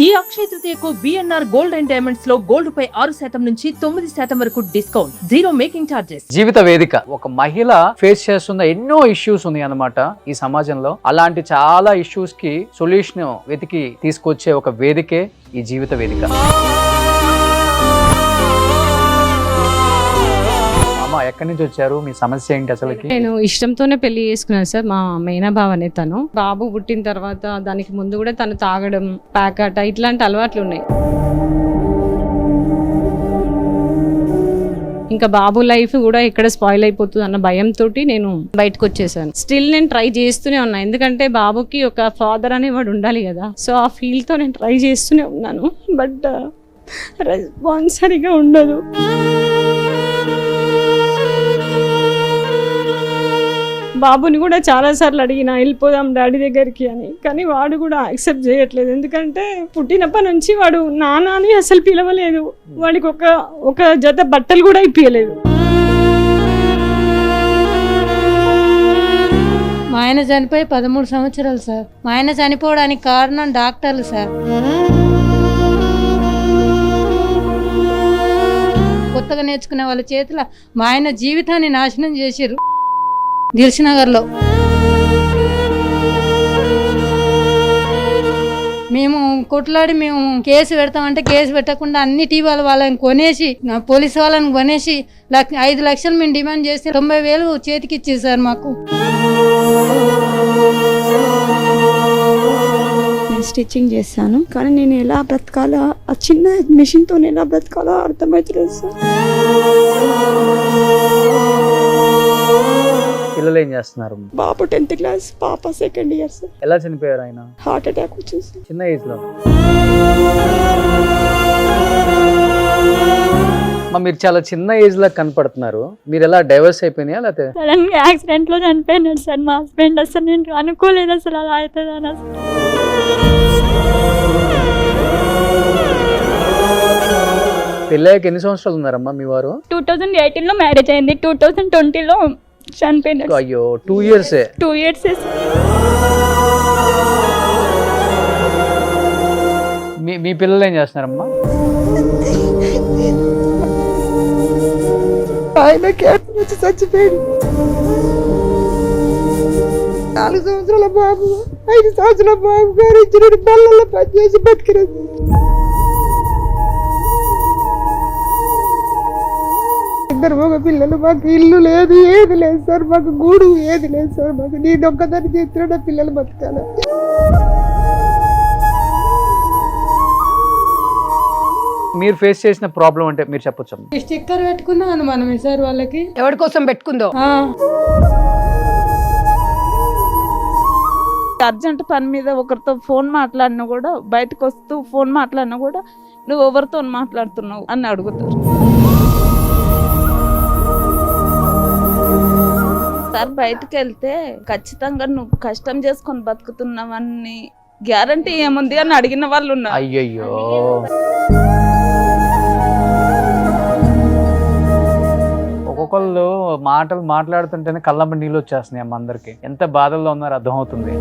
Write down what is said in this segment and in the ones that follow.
ఈ అక్షయ తృతీయకు BNR gold and diamonds లో gold పై 6% నుంచి 9% వరకు డిస్కౌంట్, జీరో మేకింగ్ చార్జెస్. జీవిత వేదిక ఒక మహిళ ఫేస్ చేస్తున్న ఎన్నో ఇష్యూస్ ఉన్నాయి అన్నమాట ఈ సమాజంలో. అలాంటి చాలా ఇష్యూస్ కి సొల్యూషన్ వెతికి తీసుకొచ్చే ఒక వేదికే ఈ జీవిత వేదిక. ఎక్కడి నుంచి వచ్చారు, మీ సమస్య ఏంటి అసలుకి? నేను ఇష్టంతోనే పెళ్లి చేసుకున్నాను సార్. మా మేనా బావనే తను. బాబు పుట్టిన తర్వాత దానికి ముందు కూడా తను తాగడం, ప్యాకట ఇట్లాంటి అలవాట్లు ఉన్నాయి. ఇంకా బాబు లైఫ్ కూడా ఎక్కడ స్పాయిల్ అయిపోతుంది అన్న భయంతో నేను బయటకు వచ్చేసాను. స్టిల్ నేను ట్రై చేస్తూనే ఉన్నా, ఎందుకంటే బాబుకి ఒక ఫాదర్ అనేవాడు ఉండాలి కదా. సో ఆ ఫీల్ తో నేను ట్రై చేస్తూనే ఉన్నాను, బట్ రెస్పాన్స్ సరిగా ఉండదు. బాబుని కూడా చాలా సార్లు అడిగిన వెళ్ళిపోదాం డాడీ దగ్గరికి అని, కానీ వాడు కూడా యాక్సెప్ట్ చేయట్లేదు. ఎందుకంటే పుట్టినప్పటి నుంచి వాడు నాన్న అని అసలు పిలవలేదు. వాడికి ఒక జత బట్టలు కూడా ఇప్పియలేదు. మా ఆయన చనిపోయి 13 సంవత్సరాలు సార్. మా ఆయన చనిపోవడానికి కారణం డాక్టర్లు సార్. కొత్తగా నేర్చుకునే వాళ్ళ చేతిలో మా ఆయన జీవితాన్ని నాశనం చేసిర్రు. దిల్సునగర్లో మేము కొట్లాడి మేము కేసు పెడతామంటే కేసు పెట్టకుండా అన్ని టీవీల వాళ్ళని కొనేసి, పోలీసు వాళ్ళని కొనేసి 5 లక్షలు మేము డిమాండ్ చేస్తే 90,000 చేతికి ఇచ్చేది సార్ మాకు. నేను స్టిచ్చింగ్ చేస్తాను, కానీ నేను ఎలా బ్రతకాలో, ఆ చిన్న మిషన్తో ఎలా బ్రతకాలో అర్థమవుతుంది సార్. పిల్లలు ఏం చేస్తున్నారు? బాబు 10th క్లాస్, పాప 2nd ఇయర్ సార్. ఎలా చనిపోయారు ఆయన? హార్ట్ అటాక్ వచ్చింది సార్, చిన్న ఏజ్ లో. మీరు చాలా చిన్న ఏజ్ లో కనపడుతున్నారు. మీరు ఎలా డైవర్స్ అయిపోయినాయా లేకపోతే? సడన్ గా యాక్సిడెంట్ లో చనిపోయినాడు సార్ మా హస్బెండ్. అసలు నేను అనుకోలేదు అసలు అలా అవుతుందని. అసలు పెళ్ళాక ఎన్ని సంవత్సరాలు ఉన్నారమ్మా మీ వారు? 2018 లో మ్యారేజ్ అయింది, 2020 లో చనిపోయినాడు. అయ్యో, 2 years. 2 years. మీ పిల్లలు ఏం చేస్తున్నారమ్మా? ఆయన క్యాన్సర్ వచ్చి చచ్చిపోయాడు. 4 సంవత్సరాల బాబు, 5 సంవత్సరాల బాబు గారు ఇచ్చిన బళ్ళల్లో పనిచేసి బతికినది. ఇద్దరు మగ పిల్లలు, మాకు ఇల్లు లేదు, ఏది లేదు సార్, మాకు గూడు ఏది లేదు సార్. మాకు నేను ఒక్కదాన్ని చేస్తున్నా పిల్లలు బతకాల. మీరు ఫేస్ చేసిన ప్రాబ్లం అంటే మీరు చెప్పొచ్చు. స్టిక్కర్ పెట్టుకున్నాను మనమే సార్ వాళ్ళకి. ఎవరి కోసం పెట్టుకుందో? అర్జెంట్ పని మీద ఒకరితో ఫోన్ మాట్లాడినా కూడా, బయటకు వస్తూ ఫోన్ మాట్లాడినా కూడా నువ్వు ఎవరితో మాట్లాడుతున్నావు అని అడుగుతారు సార్. బయటకు వెళ్తే ఖచ్చితంగా నువ్వు కష్టం చేసుకొని బతుకుతున్నావని గ్యారంటీ ఏముంది అని అడిగిన వాళ్ళు ఉన్నారు. అయ్యయ్యో, ఒక్కొక్కళ్ళు మాటలు మాట్లాడుతుంటేనే కళ్ళమ్మ నీళ్ళు వచ్చేస్తున్నాయి అమ్మ. అందరికి ఎంత బాధల్లో ఉన్నారో అర్థమవుతుంది.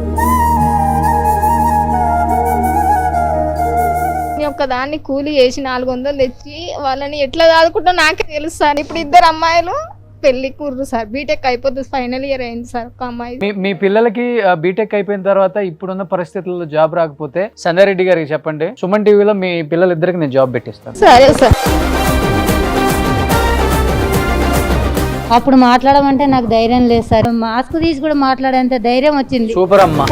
ఒక్కదాన్ని కూలి చేసి 400 తెచ్చి వాళ్ళని ఎట్లా దాదుకుంటా నాకే తెలుసు సార్. ఇప్పుడు 2 అమ్మాయిలు పెళ్లి కూర్రు సార్. బీటెక్ అయిపోతుంది, ఫైనల్ ఇయర్ అయింది సార్. ఒక అమ్మాయి. మీ పిల్లలకి బీటెక్ అయిపోయిన తర్వాత ఇప్పుడున్న పరిస్థితుల్లో జాబ్ రాకపోతే సంగారెడ్డి గారికి చెప్పండి, సుమన్ టీవీలో మీ పిల్లలిద్దరికి నేను జాబ్ పెట్టిస్తాను. సరే సార్. అప్పుడు మాట్లాడమంటే నాకు ధైర్యం లేదు సార్. మాస్క్ తీసి కూడా మాట్లాడేంత ధైర్యం వచ్చింది. సూపర్ అమ్మా.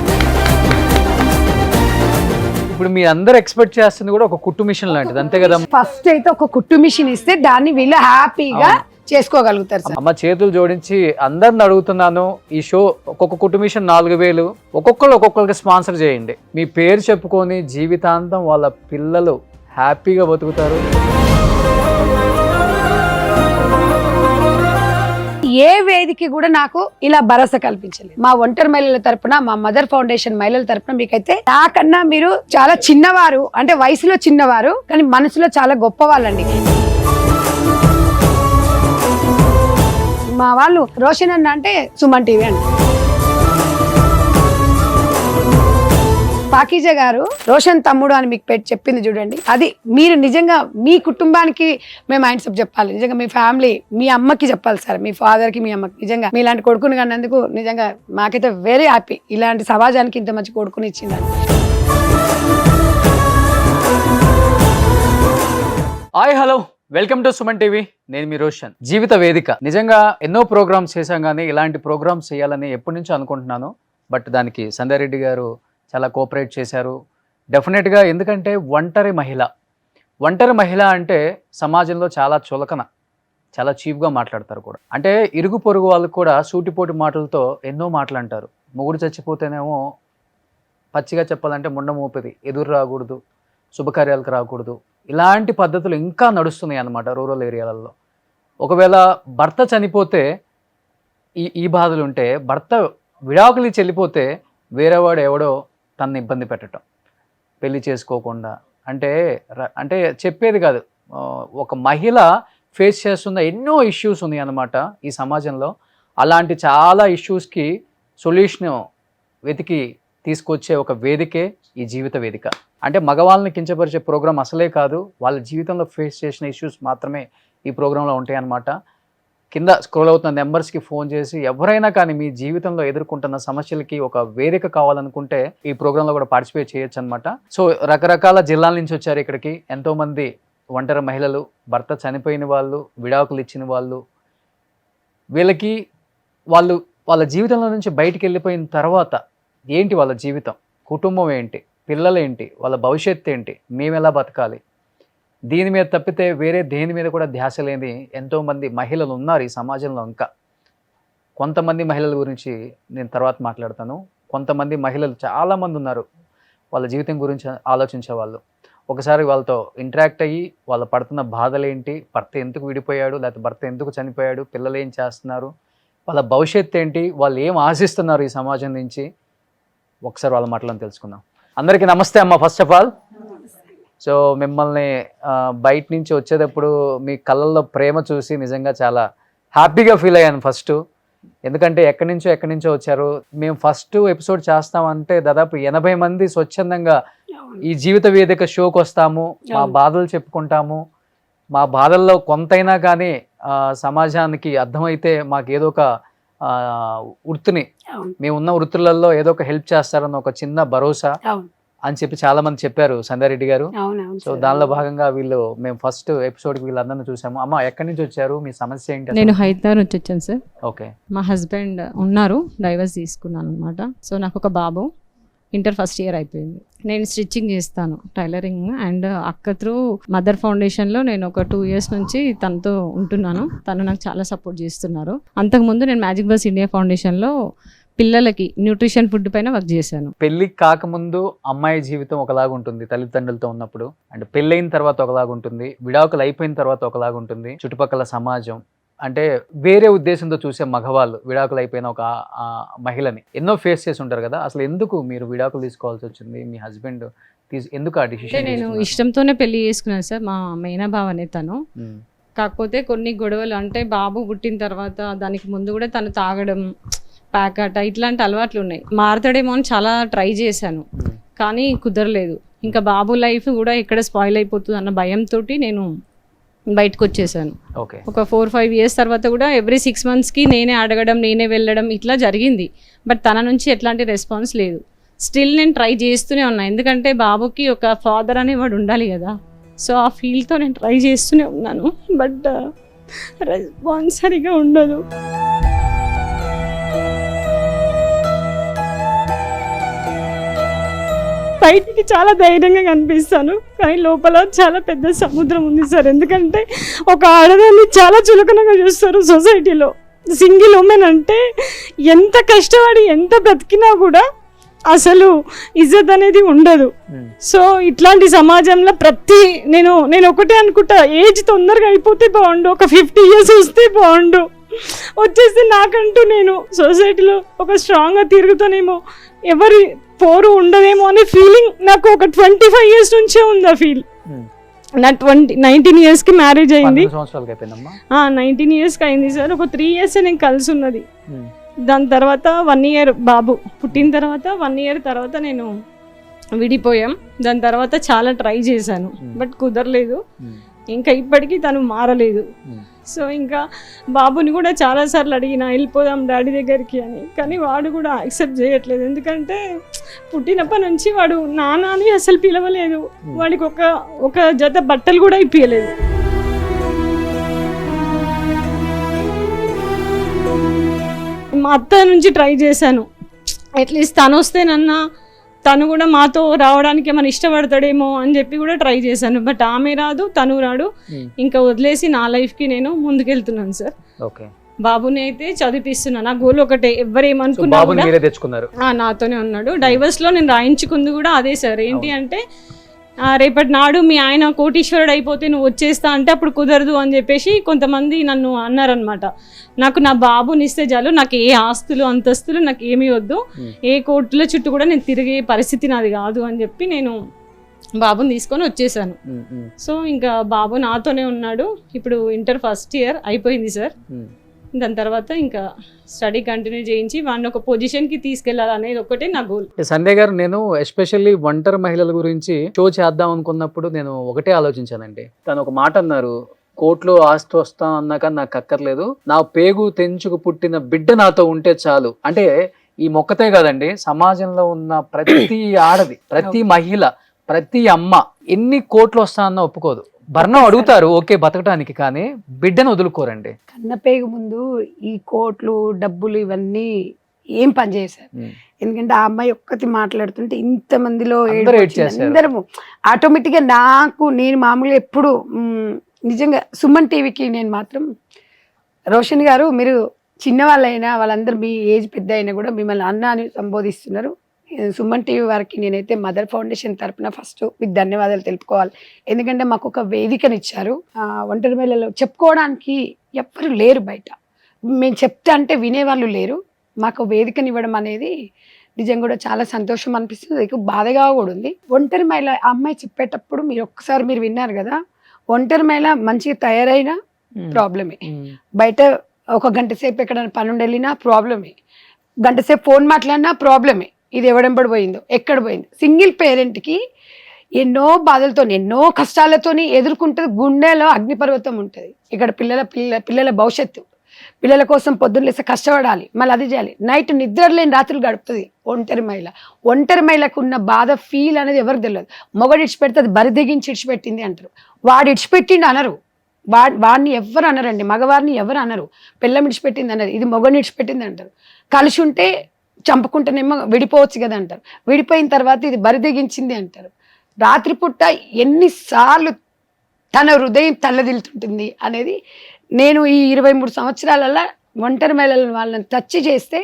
ఇప్పుడు మీ అందరు ఎక్స్పెక్ట్ చేస్తుంది కూడా ఒక కుట్టు మిషన్ లాంటిది, అంతే కదా? ఫస్ట్ అయితే ఒక కుట్టు మిషన్ ఇస్తే దాన్ని వీళ్ళు హ్యాపీగా చేసుకోగలుగుతారు సార్. అమ్మ చేతులు జోడించి అందరిని అడుగుతున్నాను, ఈ షో ఒక్కొక్క కుట్టు మిషన్ 4,000 ఒక్కొక్కరికి స్పాన్సర్ చేయండి. మీ పేరు చెప్పుకొని జీవితాంతం వాళ్ళ పిల్లలు హ్యాపీగా బతుకుతారు. ఏ వేదిక కూడా నాకు ఇలా భరోసా కల్పించలేదు. మా ఒంటరి మహిళల తరపున, మా మదర్ ఫౌండేషన్ మహిళల తరపున మీకైతే నాకన్నా మీరు చాలా చిన్నవారు, అంటే వయసులో చిన్నవారు కానీ మనసులో చాలా గొప్పవాళ్ళండి. మా వాళ్ళు రోషన్ అన్న అంటే సుమన్ టీవీ అండి. పాకీజా గారు రోషన్ తమ్ముడు అని మీకు చెప్పింది చూడండి, అది మీరు నిజంగా మీ కుటుంబానికి మేము మైండ్ సెట్ చెప్పాలి, నిజంగా మీ ఫ్యామిలీ మీ అమ్మకి చెప్పాలి సార్, మీ ఫాదర్ కి మీ అమ్మకి. నిజంగా మీలాంటి కొడుకుని కన్నందుకు నిజంగా మాకైతే వెరీ హ్యాపీ, ఇలాంటి సమాజానికి ఇంత మంచి కొడుకుని ఇచ్చిందని. Hi hello, welcome to Suman TV. నేను మీ రోషన్. జీవిత వేదిక నిజంగా ఎన్నో ప్రోగ్రామ్స్ చేశాం, కానీ ఇలాంటి ప్రోగ్రామ్స్ చేయాలని ఎప్పటి నుంచో అనుకుంటున్నాను. బట్ దానికి సంధ్యా రెడ్డి గారు చాలా కోఆపరేట్ చేశారు డెఫినెట్గా. ఎందుకంటే ఒంటరి మహిళ అంటే సమాజంలో చాలా చులకన, చాలా చీప్గా మాట్లాడతారు కూడా. అంటే ఇరుగు పొరుగు వాళ్ళకు కూడా సూటిపోటి మాటలతో ఎన్నో మాటలు అంటారు. మొగుడు చచ్చిపోతేనేమో పచ్చిగా చెప్పాలంటే ముండ మోపేది, ఎదురు రాకూడదు, శుభకార్యాలకు రాకూడదు, ఇలాంటి పద్ధతులు ఇంకా నడుస్తున్నాయి అన్నమాట రూరల్ ఏరియాలలో. ఒకవేళ భర్త చనిపోతే ఈ బాధలు ఉంటే, భర్త విడాకులు చెల్లిపోతే వేరేవాడు ఎవడో తనని ఇబ్బంది పెట్టడం, పెళ్లి చేసుకోకుండా. అంటే చెప్పేది కాదు, ఒక మహిళ ఫేస్ చేస్తున్న ఎన్నో ఇష్యూస్ ఉన్నాయి అన్నమాట ఈ సమాజంలో. అలాంటి చాలా ఇష్యూస్కి సొల్యూషన్ వెతికి తీసుకొచ్చే ఒక వేదికే ఈ జీవిత వేదిక. అంటే మగవాళ్ళని కించపరిచే ప్రోగ్రాం అసలే కాదు, వాళ్ళ జీవితంలో ఫేస్ చేసిన ఇష్యూస్ మాత్రమే ఈ ప్రోగ్రాంలో ఉంటాయన్నమాట. కింద స్క్రోల్ అవుతున్న నెంబర్స్కి ఫోన్ చేసి ఎవరైనా కానీ మీ జీవితంలో ఎదుర్కొంటున్న సమస్యలకి ఒక వేదిక కావాలనుకుంటే ఈ ప్రోగ్రాంలో కూడా పార్టిసిపేట్ చేయొచ్చు అనమాట. సో రకరకాల జిల్లాల నుంచి వచ్చారు ఇక్కడికి ఎంతోమంది ఒంటరి మహిళలు, భర్త చనిపోయిన వాళ్ళు, విడాకులు ఇచ్చిన వాళ్ళు. వీళ్ళకి వాళ్ళ జీవితంలో నుంచి బయటికి వెళ్ళిపోయిన తర్వాత ఏంటి వాళ్ళ జీవితం, కుటుంబం ఏంటి, పిల్లలేంటి, వాళ్ళ భవిష్యత్తు ఏంటి, మేము ఎలా బతకాలి, దీని మీద తప్పితే వేరే దేని మీద కూడా ధ్యాస లేని ఎంతోమంది మహిళలు ఉన్నారు ఈ సమాజంలో. ఇంకా కొంతమంది మహిళల గురించి నేను తర్వాత మాట్లాడతాను. కొంతమంది మహిళలు చాలామంది ఉన్నారు వాళ్ళ జీవితం గురించి ఆలోచించే వాళ్ళు. ఒకసారి వాళ్ళతో ఇంటరాక్ట్ అయ్యి వాళ్ళ పడుతున్న బాధలేంటి, భర్త ఎందుకు విడిపోయాడు, లేకపోతే భర్త ఎందుకు చనిపోయాడు, పిల్లలు ఏం చేస్తున్నారు, వాళ్ళ భవిష్యత్తు ఏంటి, వాళ్ళు ఏం ఆశిస్తున్నారు ఈ సమాజం నుంచి, ఒకసారి వాళ్ళ మాటలను తెలుసుకుందాం. అందరికీ నమస్తే అమ్మ. ఫస్ట్ ఆఫ్ ఆల్ సో మిమ్మల్ని బయట నుంచి వచ్చేటప్పుడు మీ కళ్ళల్లో ప్రేమ చూసి నిజంగా చాలా హ్యాపీగా ఫీల్ అయ్యాను ఫస్ట్. ఎందుకంటే ఎక్కడి నుంచో వచ్చారు. మేము ఫస్ట్ ఎపిసోడ్ చేస్తామంటే దాదాపు 80 మంది స్వచ్ఛందంగా ఈ జీవిత వేదిక షోకి వస్తాము, మా బాధలు చెప్పుకుంటాము, మా బాధల్లో కొంతైనా కానీ సమాజానికి అర్థమైతే మాకు ఏదో ఒక వృత్తిని, మేము ఉన్న వృత్తులలో ఏదో ఒక హెల్ప్ చేస్తారన్న ఒక చిన్న భరోసా అని చెప్పి చాలా మంది చెప్పారు సంధ్యా రెడ్డి గారు. సో దానిలో భాగంగా మేము ఫస్ట్ ఎపిసోడ్కి వీళ్ళందరినీ చూసాము. అమ్మ ఎక్కడి నుంచి వచ్చారు, మీ సమస్య ఏంటి? నేను హైదరాబాద్ నుంచి వచ్చాను సార్. ఓకే. మా హస్బెండ్ ఉన్నారు, డైవర్స్ తీసుకున్నాను అనమాట. సో నాకు ఒక బాబు, ఇంటర్ ఫస్ట్ ఇయర్ అయిపోయింది. నేను స్టిచ్చింగ్ చేస్తాను, టైలరింగ్. అండ్ అక్క త్రూ మదర్ ఫౌండేషన్లో నేను ఒక 2 years నుంచి తనతో ఉంటున్నాను. తను నాకు చాలా సపోర్ట్ చేస్తున్నారు. అంతకుముందు నేను మ్యాజిక్ బస్ ఇండియా ఫౌండేషన్లో పిల్లలకి న్యూట్రిషన్ ఫుడ్ పైన వర్క్ చేశాను. పెళ్లి కాకముందు అమ్మాయి జీవితం ఒకలాగా ఉంటుంది తల్లిదండ్రులతో ఉన్నప్పుడు, అంటే పెళ్ళైన తర్వాత ఒకలాగా ఉంటుంది, విడాకులు అయిపోయిన తర్వాత ఒకలాగా ఉంటుంది. చుట్టుపక్కల సమాజం అంటే వేరే ఉద్దేశంతో చూసే మగవాళ్ళు విడాకులు అయిపోయిన ఒక మహిళని ఎన్నో ఫేస్ చేసి ఉంటారు కదా. అసలు ఎందుకు మీరు విడాకులు తీసుకోవాల్సి వచ్చింది, మీ హస్బెండ్ ఎందుకు ఆ డిసిషన్? నేను ఇష్టంతోనే పెళ్లి చేసుకున్నాను సార్. మా మేనా బావనే తను. కాకపోతే కొన్ని గొడవలు, అంటే బాబు పుట్టిన తర్వాత, దానికి ముందు కూడా తను తాగడం, ప్యాకెట్ ఇట్లాంటి అలవాట్లు ఉన్నాయి. మారతాడేమో అని చాలా ట్రై చేశాను, కానీ కుదరలేదు. ఇంకా బాబు లైఫ్ కూడా ఎక్కడ స్పాయిల్ అయిపోతుంది అన్న భయంతో నేను బయటకు వచ్చేసాను. ఒక 4-5 years తర్వాత కూడా ఎవ్రీ 6 monthsకి నేనే అడగడం, నేనే వెళ్ళడం ఇట్లా జరిగింది. బట్ తన నుంచి ఎట్లాంటి రెస్పాన్స్ లేదు. స్టిల్ నేను ట్రై చేస్తూనే ఉన్నా, ఎందుకంటే బాబుకి ఒక ఫాదర్ అనేవాడు ఉండాలి కదా. సో ఆ ఫీల్తో నేను ట్రై చేస్తూనే ఉన్నాను, బట్ రెస్పాన్స్ సరిగా ఉండదు. బయటికి చాలా ధైర్యంగా కనిపిస్తాను, కానీ లోపల చాలా పెద్ద సముద్రం ఉంది సార్. ఎందుకంటే ఒక ఆడదాన్ని చాలా చులకనగా చూస్తారు సొసైటీలో. సింగిల్ ఉమెన్ అంటే ఎంత కష్టపడి ఎంత బ్రతికినా కూడా అసలు ఇజ్జత్ అనేది ఉండదు. సో ఇట్లాంటి సమాజంలో నేను ఒకటే అనుకుంటా, ఏజ్ తొందరగా అయిపోతే బాగుండు, ఒక 50 years వస్తే బాగుండు, వచ్చేస్తే నాకంటూ నేను సొసైటీలో ఒక స్ట్రాంగ్గా తిరుగుతానేమో, ఎవరి పోరు ఉండదేమో అనే ఫీలింగ్ నాకు ఒక 25 years నుంచే ఉంది. ఆ ఫీల్ నా 19 yearsకి మ్యారేజ్ అయింది. 19 yearsకి అయింది సార్. ఒక 3 years నేను కలిసి ఉన్నది. దాని తర్వాత 1 year బాబు పుట్టిన తర్వాత 1 year తర్వాత నేను విడిపోయాం. దాని తర్వాత చాలా ట్రై చేశాను, బట్ కుదరలేదు. ఇంకా ఇప్పటికీ తను మారలేదు. సో ఇంకా బాబుని కూడా చాలాసార్లు అడిగిన వెళ్ళిపోదాం డాడీ దగ్గరికి అని, కానీ వాడు కూడా యాక్సెప్ట్ చేయట్లేదు. ఎందుకంటే పుట్టినప్పటి నుంచి వాడు నాన్న అని అసలు పిలవలేదు. వాడికి ఒక జత బట్టలు కూడా ఇప్పియలేదు. మా అత్త నుంచి ట్రై చేశాను, అట్లీస్ట్ తను వస్తేనన్నా తను కూడా మాతో రావడానికి ఏమైనా ఇష్టపడతాడేమో అని చెప్పి కూడా ట్రై చేశాను. బట్ ఆమె రాదు, తను రాడు. ఇంకా వదిలేసి నా లైఫ్కి నేను ముందుకెళ్తున్నాను సార్. ఓకే, బాబుని అయితే చదివిస్తున్నాను. నా గోల్ ఒకటే, ఎవరేమనుకున్నా నాతోనే ఉన్నాడు. డైవర్స్లో నేను రాయించుకుంది కూడా అదే సార్. ఏంటి అంటే రేపటి నాడు మీ ఆయన కోటీశ్వరుడు అయిపోతే నువ్వు వచ్చేస్తా అంటే అప్పుడు కుదరదు అని చెప్పేసి కొంతమంది నన్ను అన్నారనమాట. నాకు నా బాబుని ఇస్తే చాలు, నాకు ఏ ఆస్తులు అంతస్తులు నాకు ఏమీ వద్దు, ఏ కోర్టుల చుట్టూ కూడా నేను తిరిగే పరిస్థితి నాది కాదు అని చెప్పి నేను బాబుని తీసుకొని వచ్చేసాను. సో ఇంకా బాబు నాతోనే ఉన్నాడు. ఇప్పుడు ఇంటర్ ఫస్ట్ ఇయర్ అయిపోయింది సార్. దాని తర్వాత ఇంకా స్టడీ కంటిన్యూ చేయించి వాడిని ఒక పొజిషన్కి తీసుకెళ్ళాలి అనేది ఒకటే నా గోల్. సంధ్య గారు, నేను ఎస్పెషల్లీ ఒంటరి మహిళల గురించి షో చేద్దాం అనుకున్నప్పుడు నేను ఒకటే ఆలోచించానండి. తను ఒక మాట అన్నారు, కోర్టులో ఆస్తి వస్తాం అన్నాక నాకు అక్కర్లేదు, నా పేగు తెంచుకు పుట్టిన బిడ్డ నాతో ఉంటే చాలు. అంటే ఈ మొక్కతే కాదండి, సమాజంలో ఉన్న ప్రతి ఆడది, ప్రతి మహిళ, ప్రతి అమ్మ ఎన్ని కోట్లు వస్తా అన్న ఒప్పుకోదు. భరణం అడుగుతారు ఓకే బతకడానికి, కానీ బిడ్డను వదులుకోరండి. కన్నపేగు ముందు ఈ కోట్లు డబ్బులు ఇవన్నీ ఏం పనిచేశారు. ఎందుకంటే ఆ అమ్మాయి ఒక్కటి మాట్లాడుతుంటే ఇంతమందిలో అందరము ఆటోమేటిక్ గా నేను మామూలుగా ఎప్పుడు నిజంగా సుమన్ టీవీకి నేను మాత్రం రోషన్ గారు, మీరు చిన్నవాళ్ళైనా వాళ్ళందరూ మీ ఏజ్ పెద్ద అయినా కూడా మిమ్మల్ని అన్న అని సంబోధిస్తున్నారు. సుమన్ టీవీ వారికి నేనైతే మదర్ ఫౌండేషన్ తరపున ఫస్ట్ మీకు ధన్యవాదాలు తెలుపుకోవాలి. ఎందుకంటే మాకు ఒక వేదికనిచ్చారు. ఒంటరి మహిళలు చెప్పుకోవడానికి ఎవ్వరు లేరు బయట, మేము చెప్తే అంటే వినేవాళ్ళు లేరు. మాకు వేదికనివ్వడం అనేది నిజంగా కూడా చాలా సంతోషం అనిపిస్తుంది, బాధగా కూడా ఉంది. ఒంటరి మహిళ అమ్మాయి చెప్పేటప్పుడు మీరు ఒక్కసారి మీరు విన్నారు కదా, ఒంటరి మహిళ మంచిగా తయారైనా ప్రాబ్లమే, బయట ఒక గంట సేపు ఎక్కడైనా పని వెళ్ళినా ప్రాబ్లమే, గంట సేపు ఫోన్ మాట్లాడినా ప్రాబ్లమే. ఇది ఎవడెంబడి పోయిందో ఎక్కడ పోయిందో. సింగిల్ పేరెంట్కి ఎన్నో బాధలతో ఎన్నో కష్టాలతోని ఎదుర్కొంటుంది. గుండెలో అగ్నిపర్వతం ఉంటుంది. ఇక్కడ పిల్లల భవిష్యత్తు, పిల్లల కోసం పొద్దున్న లేసి కష్టపడాలి, మళ్ళీ అది చేయాలి, నైట్ నిద్ర లేని రాత్రులు గడుపుతుంది ఒంటరి మహిళ. ఒంటరి మహిళకు ఉన్న బాధ ఫీల్ అనేది ఎవరికి తెలియదు. మొగడు ఇడిచిపెడితే అది బరిదెగించి ఇడిచిపెట్టింది అంటారు, వాడు ఇడిచిపెట్టిండి అనరు. వాడిని ఎవరు అనరండి, మగవారిని ఎవరు అనరు. పిల్లం ఇడిచిపెట్టింది అన్నారు, ఇది మొగని ఇడిచిపెట్టింది అంటారు. కలిసి ఉంటే చంపుకుంటేనేమో విడిపోవచ్చు కదా అంటారు, విడిపోయిన తర్వాత ఇది బరిదెగించింది అంటారు. రాత్రిపూట ఎన్నిసార్లు తన హృదయం తల్లదిల్తుంటుంది అనేది నేను ఈ 23 సంవత్సరాలలో ఒంటరి మహిళలను వాళ్ళని టచ్ చేస్తే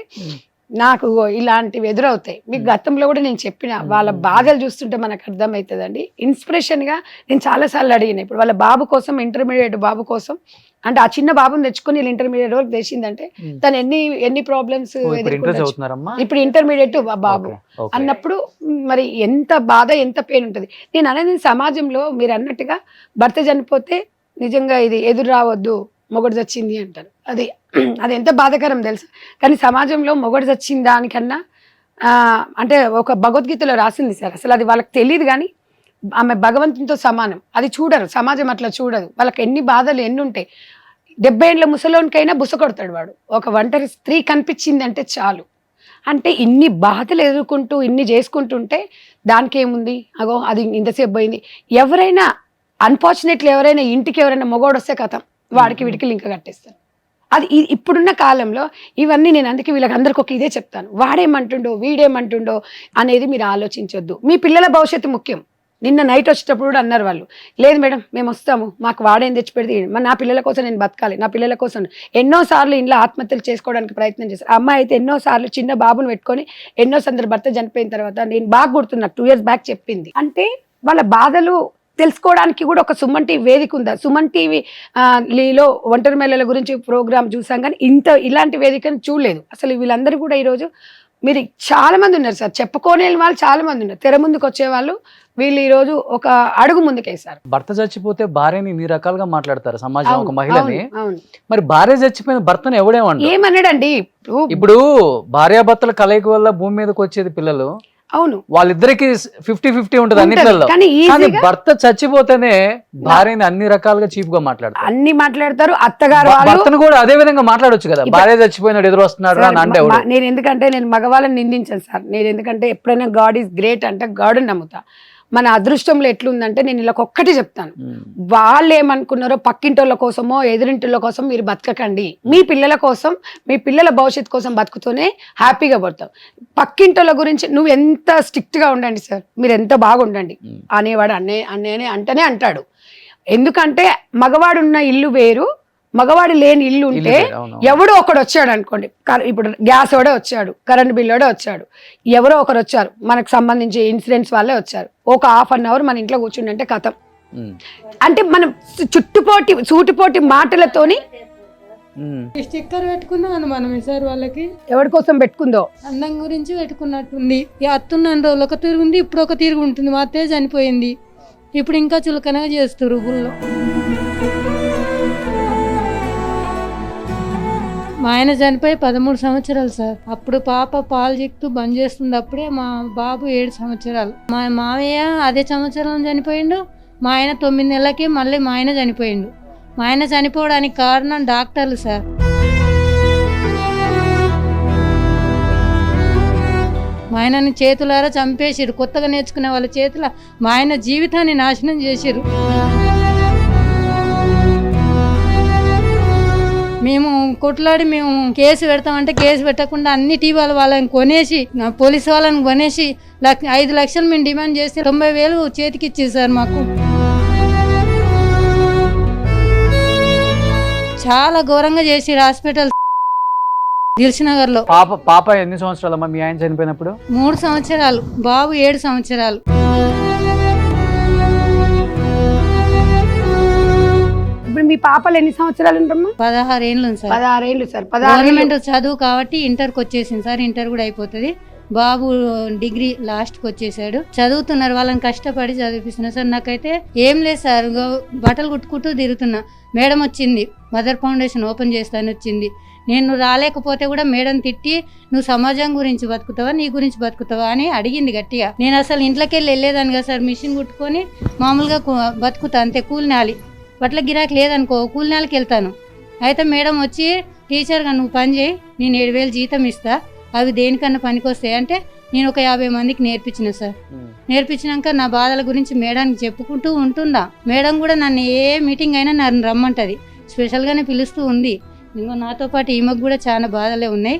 నాకు ఇలాంటివి ఎదురవుతాయి. మీకు గతంలో కూడా నేను చెప్పిన, వాళ్ళ బాధలు చూస్తుంటే మనకు అర్థమవుతుందండి. ఇన్స్పిరేషన్గా నేను చాలాసార్లు అడిగిన, ఇప్పుడు వాళ్ళ బాబు కోసం, ఇంటర్మీడియట్ బాబు కోసం, అంటే ఆ చిన్న బాబుని తెచ్చుకొని వీళ్ళు ఇంటర్మీడియట్ వరకు తెచ్చిందంటే తను ఎన్ని ప్రాబ్లమ్స్ ఇప్పుడు ఇంటర్మీడియట్ బాబు అన్నప్పుడు మరి ఎంత బాధ ఎంత పెయిన్ ఉంటుంది. నేను అనేది సమాజంలో మీరు అన్నట్టుగా భర్త చనిపోతే నిజంగా ఇది ఎదురు రావద్దు, మొగడు చచ్చింది అంటారు. అది ఎంత బాధాకరం తెలుసు. కానీ సమాజంలో మొగడు చచ్చిన దానికన్నా అంటే ఒక భగవద్గీతలో రాసింది సార్, అసలు అది వాళ్ళకి తెలియదు, కానీ ఆమె భగవంతునితో సమానం. అది చూడరు, సమాజం అట్లా చూడదు. వాళ్ళకి ఎన్ని బాధలు ఎన్ని ఉంటాయి. 70 ఏళ్ళ ముసలోనికైనా బుస కొడతాడు వాడు. ఒక ఒంటరి స్త్రీ కనిపించింది అంటే చాలు. అంటే ఇన్ని బాధలు ఎదుర్కొంటూ ఇన్ని చేసుకుంటుంటే దానికి ఏముంది, అగో అది ఇంతసేపు పోయింది. ఎవరైనా అన్ఫార్చునేట్లీ ఎవరైనా ఇంటికి ఎవరైనా మొగోడు వస్తే కథం వాడికి వీడికి లింక్ కట్టేస్తారు. అది ఇప్పుడున్న కాలంలో ఇవన్నీ నేను అందుకే వీళ్ళకి అందరికి ఒక ఇదే చెప్తాను, వాడేమంటుండో వీడేమంటుండో అనేది మీరు ఆలోచించొద్దు. మీ పిల్లల భవిష్యత్తు ముఖ్యం. నిన్న నైట్ వచ్చేటప్పుడు కూడా అన్నారు వాళ్ళు, లేదు మేడం మేము వస్తాము, మాకు వాడేం తెచ్చి పెడితే నా పిల్లల కోసం నేను బతకాలి, నా పిల్లల కోసం. ఎన్నోసార్లు ఇంట్లో ఆత్మహత్యలు చేసుకోవడానికి ప్రయత్నం చేశారు. అమ్మాయి అయితే ఎన్నోసార్లు చిన్న బాబును పెట్టుకొని ఎన్నో సందర్భ భర్త చనిపోయిన తర్వాత నేను బాగా గుర్తున్నా 2 years బ్యాక్ చెప్పింది. అంటే వాళ్ళ బాధలు తెలుసుకోవడానికి కూడా ఒక సుమన్ టీవీ వేదిక ఉందా. సుమన్ టీవీ లీలో ఒంటరి మహిళల గురించి ప్రోగ్రామ్ చూసాం, కానీ ఇలాంటి వేదికను చూడలేదు అసలు. వీళ్ళందరూ కూడా ఈరోజు మీరు చాలా మంది ఉన్నారు సార్, చెప్పుకోనే వాళ్ళు చాలా మంది ఉన్నారు. తెర ముందుకు వచ్చేవాళ్ళు వీళ్ళు ఈ రోజు ఒక అడుగు ముందుకేసారు. భర్త చచ్చిపోతే భార్యని ఇన్ని రకాలుగా మాట్లాడతారు సమాజం, ఒక మహిళని. మరి భార్య చచ్చిపోయిన భర్తను ఎవడేమన్నాడు? ఏమన్నాడండి? ఇప్పుడు భార్యాభర్తల కలయిక వల్ల భూమి మీదకి వచ్చేది పిల్లలు, అవును వాళ్ళిద్దరికి 50-50 ఉంటుంది ఉంటది. అన్నిట్లలో. కానీ కానీ ఈజీగా భర్త చచ్చిపోతేనే భార్యని అన్ని రకాలుగా చీప్ గా మాట్లాడతారు. అన్ని మాట్లాడతారు. అత్తగారు వాళ్ళు భర్తను కూడా అదే విధంగా మాట్లాడొచ్చు కదా, భార్య చచ్చిపోయినాడు ఎదురు వస్తున్నాడు అని అంటే ఎవడు? నేను ఎందుకంటే నేను మగవాళ్ళని నిందించాను సార్. నేను ఎందుకంటే ఎప్పుడైనా గాడ్ ఈజ్ గ్రేట్ అంటే గాడ్ని నమ్ముతా. మన అదృష్టంలో ఎట్లుందంటే నేను ఇలా ఒక్కటి చెప్తాను, వాళ్ళు ఏమనుకున్నారో పక్కింటోళ్ళ కోసమో ఎదురింటిళ్ళ కోసం మీరు బతకకండి. మీ పిల్లల కోసం, మీ పిల్లల భవిష్యత్తు కోసం బతుకుతూనే హ్యాపీగా పడతాం. పక్కింటోళ్ళ గురించి నువ్వు ఎంత స్ట్రిక్ట్ గా ఉండండి సార్, మీరు ఎంత బాగుండండి అనేవాడు అన్నయ్య అంటేనే అంటాడు. ఎందుకంటే మగవాడు ఉన్న ఇల్లు వేరు, మగవాడు లేని ఇల్లు ఉంటే ఎవడో ఒకడు వచ్చాడు అనుకోండి, ఇప్పుడు గ్యాస్ వాడే వచ్చాడు, కరెంట్ బిల్ వాడే వచ్చాడు, ఎవరో ఒకరు వచ్చారు, మనకు సంబంధించి ఇన్సూరెన్స్ వాళ్ళే వచ్చారు, ఒక ½ అన్ అవర్ మన ఇంట్లో కూర్చుంటే కథం. అంటే మనం సూటిపోటి మాటలతోని స్టిక్కర్ పెట్టుకున్నాను మనం సార్. వాళ్ళకి ఎవరి కోసం పెట్టుకుందో అందం గురించి పెట్టుకున్నట్టుంది. అత్తున్న రోజులు ఒక తిరుగు ఉంది, ఇప్పుడు ఒక తిరుగు ఉంటుంది. మా అత్తయ్య చనిపోయింది, ఇప్పుడు ఇంకా చులకనగా చేస్తారు ఊళ్ళో. మా ఆయన చనిపోయి 13 సంవత్సరాలు సార్. అప్పుడు పాప పాలు చెక్తూ బంద్ చేస్తుంది, అప్పుడే మా బాబు 7 సంవత్సరాలు. మా మావయ్య అదే సంవత్సరం చనిపోయిండు. మా ఆయన 9 నెలలకి మళ్ళీ మా ఆయన చనిపోయిండు. మా ఆయన చనిపోవడానికి కారణం డాక్టర్లు సార్. మా ఆయనని చేతులారా చంపేసిరు. కొత్తగా నేర్చుకునే వాళ్ళ చేతుల మా ఆయన జీవితాన్ని నాశనం చేసిరు. మేము కొట్లాడి మేము కేసు పెడతామంటే కేసు పెట్టకుండా అన్ని టీవీల వాళ్ళని కొనేసి, పోలీసు వాళ్ళని కొనేసి 5 లక్షలు మేము డిమాండ్ చేస్తే 90,000 చేతికి ఇచ్చేది సార్. మాకు చాలా ఘోరంగా చేసి హాస్పిటల్ దిల్సునగర్ లో. పాప ఎన్ని సంవత్సరాలమ్మా మీ ఆయన చనిపోయినప్పుడు? 3 సంవత్సరాలు, బాబు 7 సంవత్సరాలు. ఇప్పుడు మీ పాపలు ఎన్ని సంవత్సరాలు ఉంటారమ్మా? 16 ఏళ్ళు సార్. 16 ఏళ్ళు సార్. గవర్నమెంట్ చదువు కాబట్టి ఇంటర్కి వచ్చేసింది సార్. ఇంటర్ కూడా అయిపోతుంది. బాబు డిగ్రీ లాస్ట్కి వచ్చేసాడు. చదువుతున్నారు, వాళ్ళని కష్టపడి చదివిస్తున్నారు సార్. నాకైతే ఏం లేదు సార్, బట్టలు కుట్టుకుంటూ తిరుగుతున్నా. మేడం వచ్చింది, మదర్ ఫౌండేషన్ ఓపెన్ చేస్తాను వచ్చింది. నేను రాలేకపోతే కూడా మేడం తిట్టి, నువ్వు సమాజం గురించి బతుకుతావా, నీ గురించి బతుకుతావా అని అడిగింది గట్టిగా. నేను అసలు ఇంట్లోకి వెళ్ళేదాన్ని కదా సార్. మిషన్ కుట్టుకొని మామూలుగా బతుకుతా అంతే. కూలినాలి బట్టల గిరాకీ లేదనుకో, కూలినాలకి వెళ్తాను. అయితే మేడం వచ్చి, టీచర్గా నువ్వు పని చేయి, నేను 7,000 జీతం ఇస్తా, అవి దేనికన్నా పనికొస్తాయి అంటే నేను ఒక 50 మందికి నేర్పించిన సార్. నేర్పించినాక నా బాధల గురించి మేడానికి చెప్పుకుంటూ ఉంటుందా. మేడం కూడా నన్ను ఏ మీటింగ్ అయినా నన్ను రమ్మంటుంది, స్పెషల్గానే పిలుస్తూ ఉంది. ఇంకో నాతో పాటు ఈమెకు కూడా చాలా బాధలే ఉన్నాయి.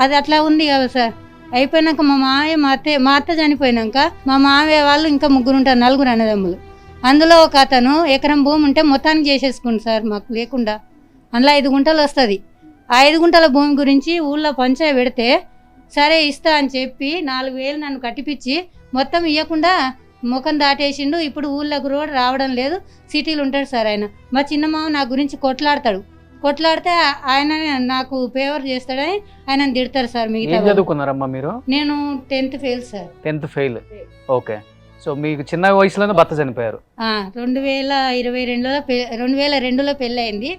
అది అట్లా ఉంది కదా సార్. అయిపోయినాక మా మావయ్య మా అత్త చనిపోయినాక మా మావయ్య వాళ్ళు ఇంకా 3 ఉంటారు, 4 అన్నదమ్ములు. అందులో ఒక అతను ఎకరం భూమి ఉంటే మొత్తానికి చేసేసుకుంది సార్. మాకు లేకుండా అందులో 5 గుంటలు వస్తుంది. ఆ 5 గుంటల భూమి గురించి ఊళ్ళో పంచాయ పెడితే సరే ఇస్తా అని చెప్పి 4,000 నన్ను కట్టిపించి మొత్తం ఇవ్వకుండా ముఖం దాటేసిండు. ఇప్పుడు ఊళ్ళోకి కూడా రావడం లేదు, సిటీలు ఉంటాడు సార్ ఆయన. మా చిన్నమామ నా గురించి కొట్లాడితే ఆయన నాకు ఫేవర్ చేస్తాడని ఆయన తిడతారు సార్. మిగతా చదువుకున్నారమ్మా మీరు? నేను 10th fail sir. 10th fail. Okay. So మీకు చిన్న వయసులోనే భర్త చనిపోయారు? 2002లో పెళ్ళి అయింది.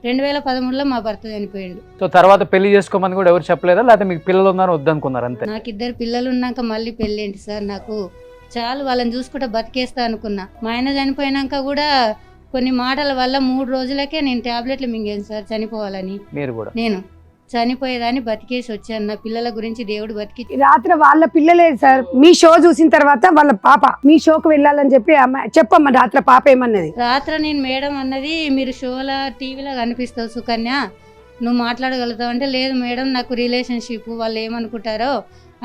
2013లో మా భర్త చనిపోయాడు. సో తర్వాత పెళ్లి చేసుకోమని కూడా ఎవరు చెప్పలేదా, లేకపోతే మీకు పిల్లలు ఉన్నారు వద్దనుకున్నారు అంతే? నాకు 2 పిల్లలు ఉన్నాక మళ్ళీ పెళ్ళి ఏంటి సార్, నాకు చాలు వాళ్ళని చూసుకుంటే బతికేస్తా అనుకున్నా. మా ఆయన చనిపోయినాక కూడా కొన్ని మాటల వల్ల 3 రోజులకే నేను టాబ్లెట్లు మింగాను సార్ చనిపోవాలని. మీరు కూడా? నేను చనిపోయేదాన్ని బతికేసి వచ్చాను. నా పిల్లల గురించి దేవుడు బతికి. రాత్రి వాళ్ళ పిల్లలే సార్ మీ షో చూసిన తర్వాత వాళ్ళ పాప మీ షోకి వెళ్ళాలని చెప్పి చెప్పమ్మా రాత్రి పాప ఏమన్నది? రాత్రి నేను మేడం అన్నది, మీరు షోలా టీవీలో కనిపిస్తావు సుకన్య, నువ్వు మాట్లాడగలుగుతావు అంటే, లేదు మేడం నాకు రిలేషన్షిప్, వాళ్ళు ఏమనుకుంటారో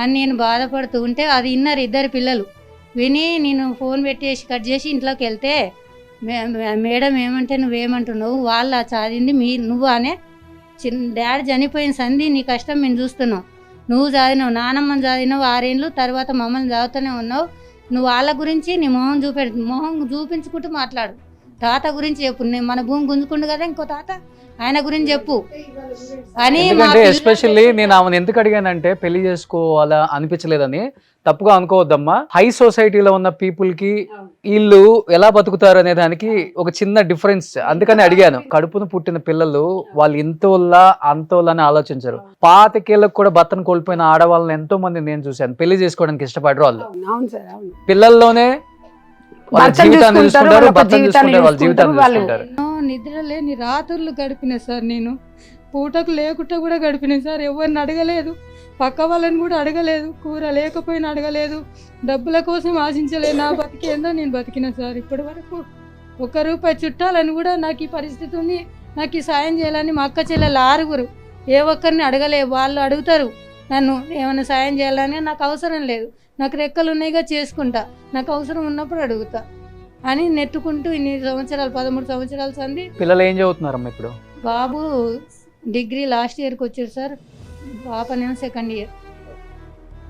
అని నేను బాధపడుతూ ఉంటే అది విన్నారు 2 పిల్లలు. విని నేను ఫోన్ పెట్టేసి కట్ చేసి ఇంట్లోకి వెళ్తే మేడం ఏమంటే నువ్వేమంటున్నావు, వాళ్ళ చదివింది నువ్వు అనే డాడీ చనిపోయిన సంధి నీ కష్టం మేము చూస్తున్నావు, నువ్వు చదివినావు, నానమ్మని చదివినావు 6 ఏళ్ళు, తర్వాత మమ్మల్ని చదువుతూనే ఉన్నావు, నువ్వు వాళ్ళ గురించి నీ మొహం చూపించుకుంటూ మాట్లాడు, తాత గురించి చెప్పు, నేను మన భూమి గుంజుకుండు కదా ఇంకో తాత, ఆయన గురించి చెప్పు అని. ఎందుకంటే ఎస్పెషల్లీ నేను ఆమెను ఎందుకు అడిగానంటే పెళ్లి చేసుకోవాలా అనిపించలేదని తప్పుగా అనుకోవద్దమ్మా. హై సొసైటీలో ఉన్న పీపుల్ కి వీళ్ళు ఎలా బతుకుతారు అనే దానికి ఒక చిన్న డిఫరెన్స్, అందుకని అడిగాను. కడుపును పుట్టిన పిల్లలు వాళ్ళు ఇంతోల్లా అంతోల్లా అని ఆలోచించరు. పాతికేళ్ళకు కూడా భర్తను కోల్పోయిన ఆడవాళ్ళని ఎంతో మంది నేను చూశాను, పెళ్లి చేసుకోవడానికి ఇష్టపడరు వాళ్ళు. అవును సార్, అవును. పిల్లల్లోనే వాళ్ళ భర్తను జీవితాన్ని చూసుకుంటారు, చూసుకుంటారు, వాళ్ళ భర్తను జీవితాన్ని చూసుకుంటారు, వాళ్ళ జీవితాన్ని వాళ్ళు. చూసుకుంటారు. నిద్ర లేని రాత్రులు గడిపిన సార్, నేను పూటకు లేకుండా కూడా గడిపిన సార్. ఎవరిని అడగలేదు, పక్క వాళ్ళని కూడా అడగలేదు, కూర లేకపోయినా అడగలేదు, డబ్బుల కోసం ఆశించలేదు. నా బతికేందో నేను బతికిన సార్. ఇప్పటి వరకు 1 రూపాయి చుట్టాలని కూడా నాకు ఈ పరిస్థితి ఉంది, నాకు ఈ సాయం చేయాలని మా అక్క చెల్లెలు 6 ఏ ఒక్కరిని అడగలేదు. వాళ్ళు అడుగుతారు నన్ను ఏమైనా సాయం చేయాలని, నాకు అవసరం లేదు, నాకు రెక్కలు ఉన్నాయిగా చేసుకుంటా, నాకు అవసరం ఉన్నప్పుడు అడుగుతా అని నెట్టుకుంటూ ఇన్ని సంవత్సరాలు 13 సంవత్సరాలు సంది. పిల్లలు ఏం చదువుతున్నారమ్మా ఇప్పుడు? బాబు డిగ్రీ లాస్ట్ ఇయర్కి వచ్చారు సార్, పాపనేమో 2nd ఇయర్.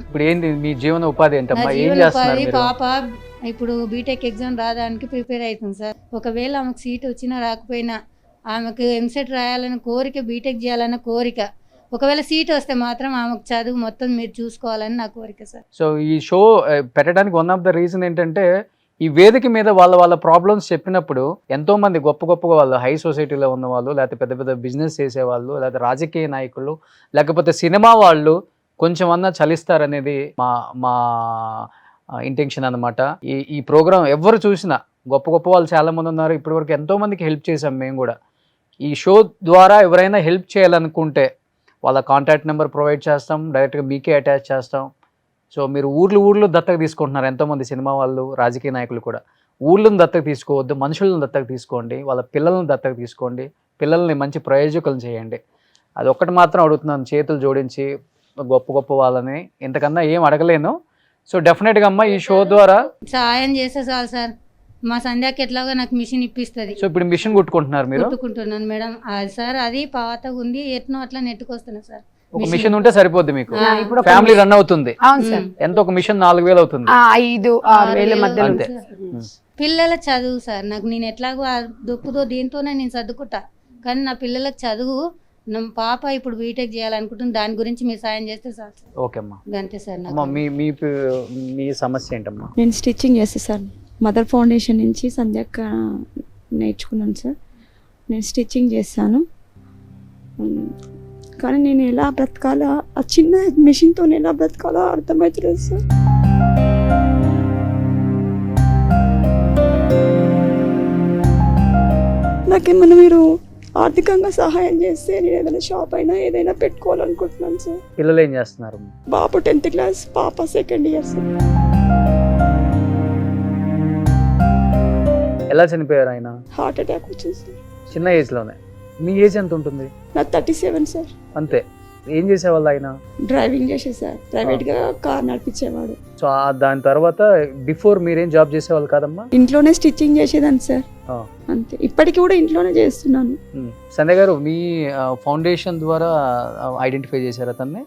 ఇప్పుడు ఏంది మీ జీవన ఉపాధి నా ఏంటమ్మా, ఏం జీవన చేస్తున్నారు ఉపాధి మీరు? పాప ఇప్పుడు బీటెక్ ఎగ్జామ్ రాయడానికి ప్రిపేర్ అవుతుంది సార్. ఒకవేళ ఆమెకు సీట్ వచ్చినా రాకపోయినా, ఆమెకు ఎంసెట్ రాయాలన్న కోరిక, బీటెక్ చేయాలన్న కోరిక. ఒకవేళ సీట్ వస్తే మాత్రం ఆమెకు చదువు మొత్తం మీరు చూసుకోవాలని నా కోరిక సార్. సో ఈ షో పెట్టడానికి వన్ ఆఫ్ ద రీజన్ ఏంటంటే, ఈ వేదిక మీద వాళ్ళ ప్రాబ్లమ్స్ చెప్పినప్పుడు ఎంతో మంది గొప్పగా వాళ్ళు హై సొసైటీలో ఉన్న వాళ్ళు, లేకపోతే పెద్ద పెద్ద బిజినెస్ చేసేవాళ్ళు, లేకపోతే రాజకీయ నాయకులు, లేకపోతే సినిమా వాళ్ళు కొంచెం అన్నా చలిస్తారనేది మా ఇంటెన్షన్ అనమాట. ఈ ప్రోగ్రామ్ ఎవరు చూసినా గొప్ప వాళ్ళు చాలా మంది ఉన్నారు. ఇప్పటివరకు ఎంతో మందికి హెల్ప్ చేసాం మేము కూడా. ఈ షో ద్వారా ఎవరైనా హెల్ప్ చేయాలనుకుంటే వాళ్ళ కాంటాక్ట్ నెంబర్ ప్రొవైడ్ చేస్తాం, డైరెక్ట్గా మీకే అటాచ్ చేస్తాం. సో మీరు ఊర్లు దత్తత తీసుకుంటున్నారు ఎంతోమంది సినిమా వాళ్ళు, రాజకీయ నాయకులు కూడా. ఊళ్ళను దత్తత తీసుకోవద్దు, మనుషులను దత్తత తీసుకోండి, వాళ్ళ పిల్లలను దత్తత తీసుకోండి, పిల్లల్ని మంచి ప్రయోజకులను చేయండి. అది ఒక్కటి మాత్రం అడుగుతున్నాను, చేతులు జోడించి గొప్ప వాళ్ళని. ఇంతకన్నా ఏం అడగలేను. సో డెఫినెట్గా అమ్మ ఈ షో ద్వారా సాయం చేస్తే చాలు సార్. మా సంధ్యాకి ఎట్లాగో నాకు మిషన్ ఇప్పిస్తుంది. సో ఇప్పుడు మిషన్ కుట్టుకుంటున్నారు మీరు? కుట్టుకుంటున్నాను మేడం. అది సార్ అది పాతగా ఉంది, ఎట్నో అట్లా నెట్టుకొస్తున్నా సార్. ఒక మిషన్ ఉంటే సరిపోద్ది మీకు, ఇప్పుడు ఫ్యామిలీ రన్ అవుతుంది. అవును సార్. ఎంత ఒక మిషన్ 4,000 అవుతుంది, 5-6 వేల మధ్యలో అంతే. పిల్లల చదువు సార్, నాకు నేను ఎట్లాగో ఆ దుప్పుతో దీంతోనే నేను సర్దుకుంటా, కానీ నా పిల్లలకు చదువు, నా పాప ఇప్పుడు బీటెక్ చేయాలనుకుంటుంది, దాని గురించి మీరు సాయం చేస్తే సార్. ఓకే అమ్మా. అంతే సార్. అమ్మా మీ సమస్య ఏంటమ్మా? నేను స్టిచ్చింగ్ చేస్తాను సార్. మదర్ ఫౌండేషన్ నుంచి సంధ్యక్క నేర్చుకున్నాను సార్. నేను స్టిచ్చింగ్ చేస్తాను, కానీ నేను ఎలా బ్రతకాలో, ఆ చిన్న మెషిన్తో ఎలా బ్రతకాలో అర్థమవుతుంది సార్. నాకేమన్నా మీరు ఆర్థికంగా సహాయం చేస్తే నేను ఏదైనా షాప్ అయినా ఏదైనా పెట్టుకోవాలనుకుంటున్నాను సార్. పిల్లలు ఏం చేస్తున్నారు? బాబు 10th క్లాస్, పాప 2nd ఇయర్ సార్. ఎలా చనిపోయారు ఆయన? హార్ట్ అటాక్ వచ్చింది సార్, చిన్న ఏజ్ లోనే. మీ ఏజ్ ఎంత ఉంటుంది? నా 37 సార్. అంతే. ఏం చేసేవాళ్ళు ఆయన? డ్రైవింగ్ చేసే సార్, ప్రైవేట్గా కార్ నడిపించేవాడు. సో దాని తర్వాత బిఫోర్ మీరేం జాబ్ చేసేవాళ్ళు కాదమ్మా? ఇంట్లోనే స్టిచ్చింగ్ చేసేదాన్ని సార్, అంతే. ఇప్పటికి కూడా ఇంట్లోనే చేస్తున్నాను. సంధ్య గారు, మీ ఫౌండేషన్ ద్వారా ఐడెంటిఫై చేశారు అతన్ని?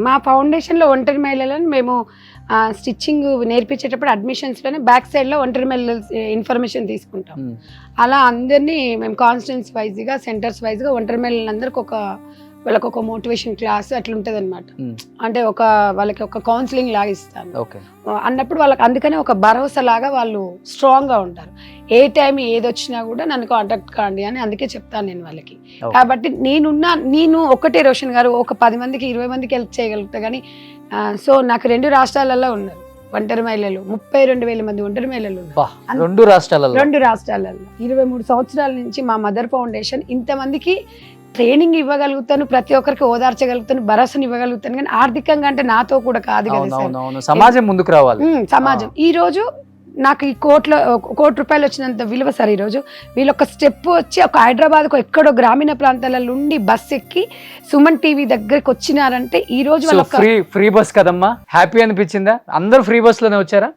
మా ఫౌండేషన్లో ఒంటరి మహిళలను మేము స్టిచ్చింగ్ నేర్పించేటప్పుడు అడ్మిషన్స్లోనే బ్యాక్ సైడ్లో ఒంటరి మహిళల ఇన్ఫర్మేషన్ తీసుకుంటాం. అలా అందరినీ మేము కాన్స్టిట్యున్సీ వైజ్గా, సెంటర్స్ వైజ్గా ఒంటరి మహిళలందరికీ వాళ్ళకి ఒక మోటివేషన్ క్లాస్ అట్లా ఉంటుంది అనమాట. అంటే వాళ్ళకి ఒక కౌన్సిలింగ్ లాగా ఇస్తాను అన్నప్పుడు వాళ్ళకి, అందుకనే ఒక భరోసా లాగా వాళ్ళు స్ట్రాంగ్గా ఉంటారు. ఏ టైం ఏది వచ్చినా కూడా నన్ను కాంటాక్ట్ కాండి అని అందుకే చెప్తాను నేను వాళ్ళకి. కాబట్టి నేను ఒకటే రోషన్ గారు ఒక 10 మందికి 20 మందికి హెల్ప్ చేయగలుగుతా. కానీ సో నాకు 2 రాష్ట్రాలలో ఉన్నారు ఒంటరి మహిళలు, 32,000 మంది ఒంటరి మహిళలు 2 రాష్ట్రాలలో. 2 రాష్ట్రాలలో 23 సంవత్సరాల నుంచి మా మదర్ ఫౌండేషన్ ఇంతమందికి ట్రైనింగ్ ఇవ్వగలుగుతాను, ప్రతి ఒక్కరికి ఓదార్చగలుగుతాను, భరోసాను ఇవ్వగలుగుతాను. కానీ ఆర్థికంగా అంటే నాతో కూడా కాదు కదా సార్. సమాజం ముందుకు రావాలి. సమాజం ఈ రోజు నాకు ఈ ₹1 కోటి వచ్చినంత విలువ సార్. ఈరోజు వీళ్ళు ఒక స్టెప్ వచ్చి ఒక హైదరాబాద్కు ఎక్కడో గ్రామీణ ప్రాంతాలలో ఉండి బస్ ఎక్కి సుమన్ టీవీ దగ్గరికి వచ్చినారంటే ఈ రోజు ఫ్రీ బస్ కదమ్మా. హ్యాపీ అనిపించిందా? అందరూ ఫ్రీ బస్ లోనే వచ్చారా?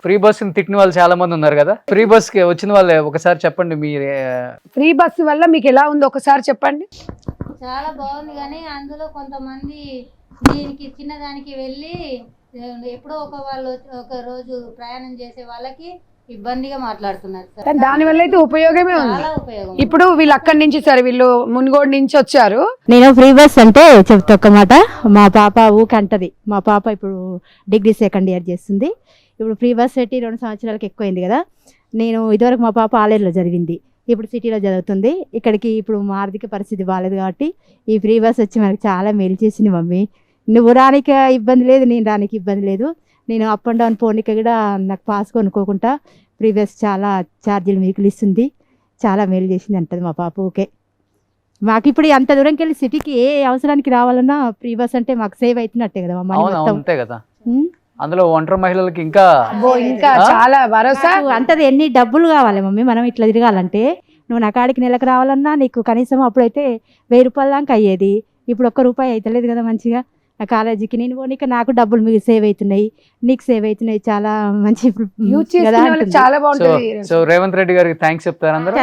ఫ్రీ బస్ తిట్టిన వాళ్ళు చాలా మంది ఉన్నారు కదా. ఫ్రీ బస్ కి వచ్చిన వాళ్ళే ఒకసారి చెప్పండి, మీరే ఫ్రీ బస్ వల్ల మీకు ఎలా ఉందో ఒకసారి చెప్పండి. చాలా బాగుంది, కానీ అందులో కొంతమంది దీనికి చిన్నదానికి వెళ్ళి ఎప్పుడో ఒక రోజు ప్రయాణం చేసే వాళ్ళకి ఇబ్బందిగా మాట్లాడుతున్నారు సార్. కానీ దానివల్ల అయితే ఉపయోగమే ఉంది. చాలా ఉపయోగం. ఇప్పుడు వీళ్ళు అక్కడి నుంచి సరే వీళ్ళు మున్గోడు నుంచి వచ్చారు. నేను ఫ్రీ బస్ అంటే చెప్తా ఒక్క మాట. మా పాప ఊకంటది. మా పాప ఇప్పుడు డిగ్రీ సెకండ్ ఇయర్ చేస్తుంది. ఇప్పుడు ఫ్రీ బస్ పెట్టి 2 సంవత్సరాలకు ఎక్కువైంది కదా. నేను ఇదివరకు మా పాప ఆలేరులో చదివింది, ఇప్పుడు సిటీలో చదువుతుంది. ఇక్కడికి ఇప్పుడు మా ఆర్థిక పరిస్థితి బాగాలేదు కాబట్టి ఈ ఫ్రీ బస్ వచ్చి మనకి చాలా మేలు చేసింది మమ్మీ. నువ్వు రానికి ఇబ్బంది లేదు, నేను రానికి ఇబ్బంది లేదు. నేను అప్ అండ్ డౌన్ పోనీకి కూడా నాకు పాస్ కొనుక్కోకుండా ఫ్రీ బస్ చాలా ఛార్జీలు మిగిలిస్తుంది, చాలా మేలు చేసింది అంటది మా పాప. ఓకే, మాకు ఇప్పుడు అంత దూరంకి వెళ్ళి సిటీకి ఏ అవసరానికి రావాలన్నా ఫ్రీ బస్ అంటే మాకు సేవ్ అవుతున్నట్టే కదా మనీ మొత్తం. అంతే కదా. అందులో ఒంటరి మహిళలకి ఇంకా ఇంకా చాలా భరోసా. అంటది ఎన్ని డబ్బులు కావాలి మమ్మీ మనం ఇట్లా తిరగాలంటే. నువ్వు నా కాడికి నెలకు రావాలన్నా నీకు కనీసం అప్పుడైతే 1000 రూపాయల దాకా అయ్యేది, ఇప్పుడు ₹1 అవుతలేదు కదా. మంచిగా నా కాలేజీకి నేను పోనీక నాకు డబ్బులు మీకు సేవ్ అవుతున్నాయి, నీకు సేవ్ అవుతున్నాయి, చాలా మంచి యూజ్ చేసుకునే వాళ్ళకి చాలా బాగుంటుంది. సో రేవంత్ రెడ్డి గారికి థ్యాంక్స్ చెప్తారు అందరూ.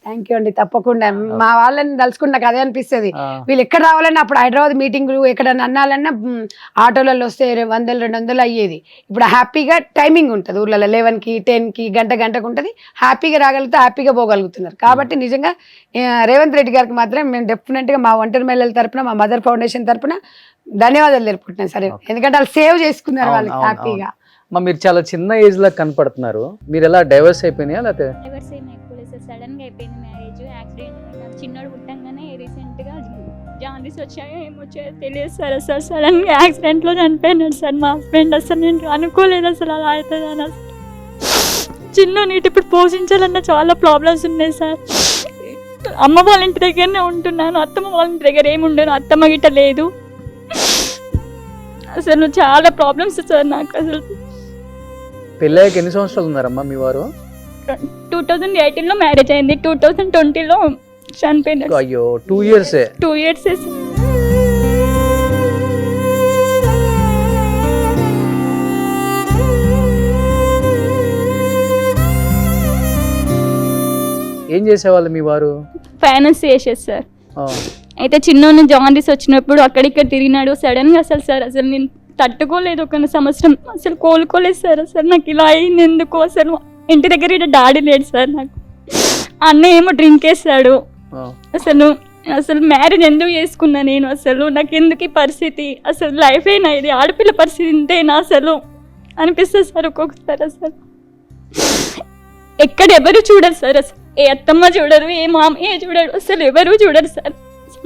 థ్యాంక్ యూ అండి, తప్పకుండా. మా వాళ్ళని తలుచుకుంటే నాకు అదే అనిపిస్తుంది. వీళ్ళు ఎక్కడ రావాలన్నా అప్పుడు హైదరాబాద్ మీటింగ్లు ఎక్కడన్నా అన్నాలన్నా ఆటోలలో వస్తే 100-200 అయ్యేది. ఇప్పుడు హ్యాపీగా టైమింగ్ ఉంటుంది ఊర్లలో 11కి 10కి గంటకు ఉంటుంది. హ్యాపీగా రాగలిగితే హ్యాపీగా పోగలుగుతున్నారు. కాబట్టి నిజంగా రేవంత్ రెడ్డి గారికి మాత్రం మేము డెఫినెట్గా మా ఒంటరి మహిళల తరపున, మా మదర్ ఫౌండేషన్ తరపున ధన్యవాదాలు తెలుపుకుంటున్నాను. సరే, ఎందుకంటే వాళ్ళు సేవ్ చేసుకున్నారు వాళ్ళకి హ్యాపీగా. మీరు చాలా చిన్న ఏజ్ లా కనపడుతున్నారు. మీరు ఎలా డైవర్స్ అయిపోయినాయా లేకపోతే? డైవర్స్ ఏం అయిపోలేదు సార్, సడన్ గా అయిపోయింది మ్యారేజ్. యాక్సిడెంట్, చిన్నోడు పుట్టంగానే రీసెంట్ గా జాండీస్ వచ్చాయో ఏమొచ్చాయో తెలియదు సార్. అసలు సడన్ గా యాక్సిడెంట్ లో చనిపోయినాడు సార్ మా హస్బెండ్. అసలు నేను అనుకోలేదు అసలు అలా అవుతుందని. అసలు చిన్న నీటి ఇప్పుడు పోషించాలన్న చాలా ప్రాబ్లమ్స్ ఉన్నాయి సార్. అమ్మ వాళ్ళ ఇంటి దగ్గరనే ఉంటున్నాను, అత్తమ్మ వాళ్ళ ఇంటి దగ్గర ఏముండను, అత్తమ్మ గిట్ట లేదు. అసలు చాలా ప్రాబ్లమ్స్ సార్ నాకు. అసలు పెళ్ళాక ఎన్ని సంవత్సరాలు ఉన్నారమ్మా మీ వారు? 2018లో మ్యారేజ్ అయింది, 2020లో చనిపోయినాడు. అయ్యో, 2 years. 2 years. ఏం చేసేవాళ్ళు మీ వారు? ఫైనాన్స్ చేసేది సార్. అయితే చిన్న జాండీస్ వచ్చినప్పుడు అక్కడిక్కడ తిరిగినాడు. సడన్ గా అసలు నేను తట్టుకోలేదు. 1 సంవత్సరం అసలు కోలుకోలేదు సార్. అసలు నాకు ఇలా అయింది ఎందుకు? అసలు ఇంటి దగ్గర డాడీ లేడు సార్ నాకు. అన్న ఏమో డ్రింక్ వేస్తాడు. అసలు మ్యారేజ్ ఎందుకు చేసుకున్నా నేను? అసలు నాకు ఎందుకు ఈ పరిస్థితి? అసలు లైఫ్ అయినా ఇది ఆడపిల్ల పరిస్థితి ఇంతేనా అసలు అనిపిస్తుంది సార్ ఒక్కొక్కసారి. అసలు ఎక్కడ ఎవరు చూడరు సార్. అసలు ఏ అత్తమ్మ చూడరు, ఏ మామయ్య చూడరు, అసలు ఎవరు చూడరు సార్.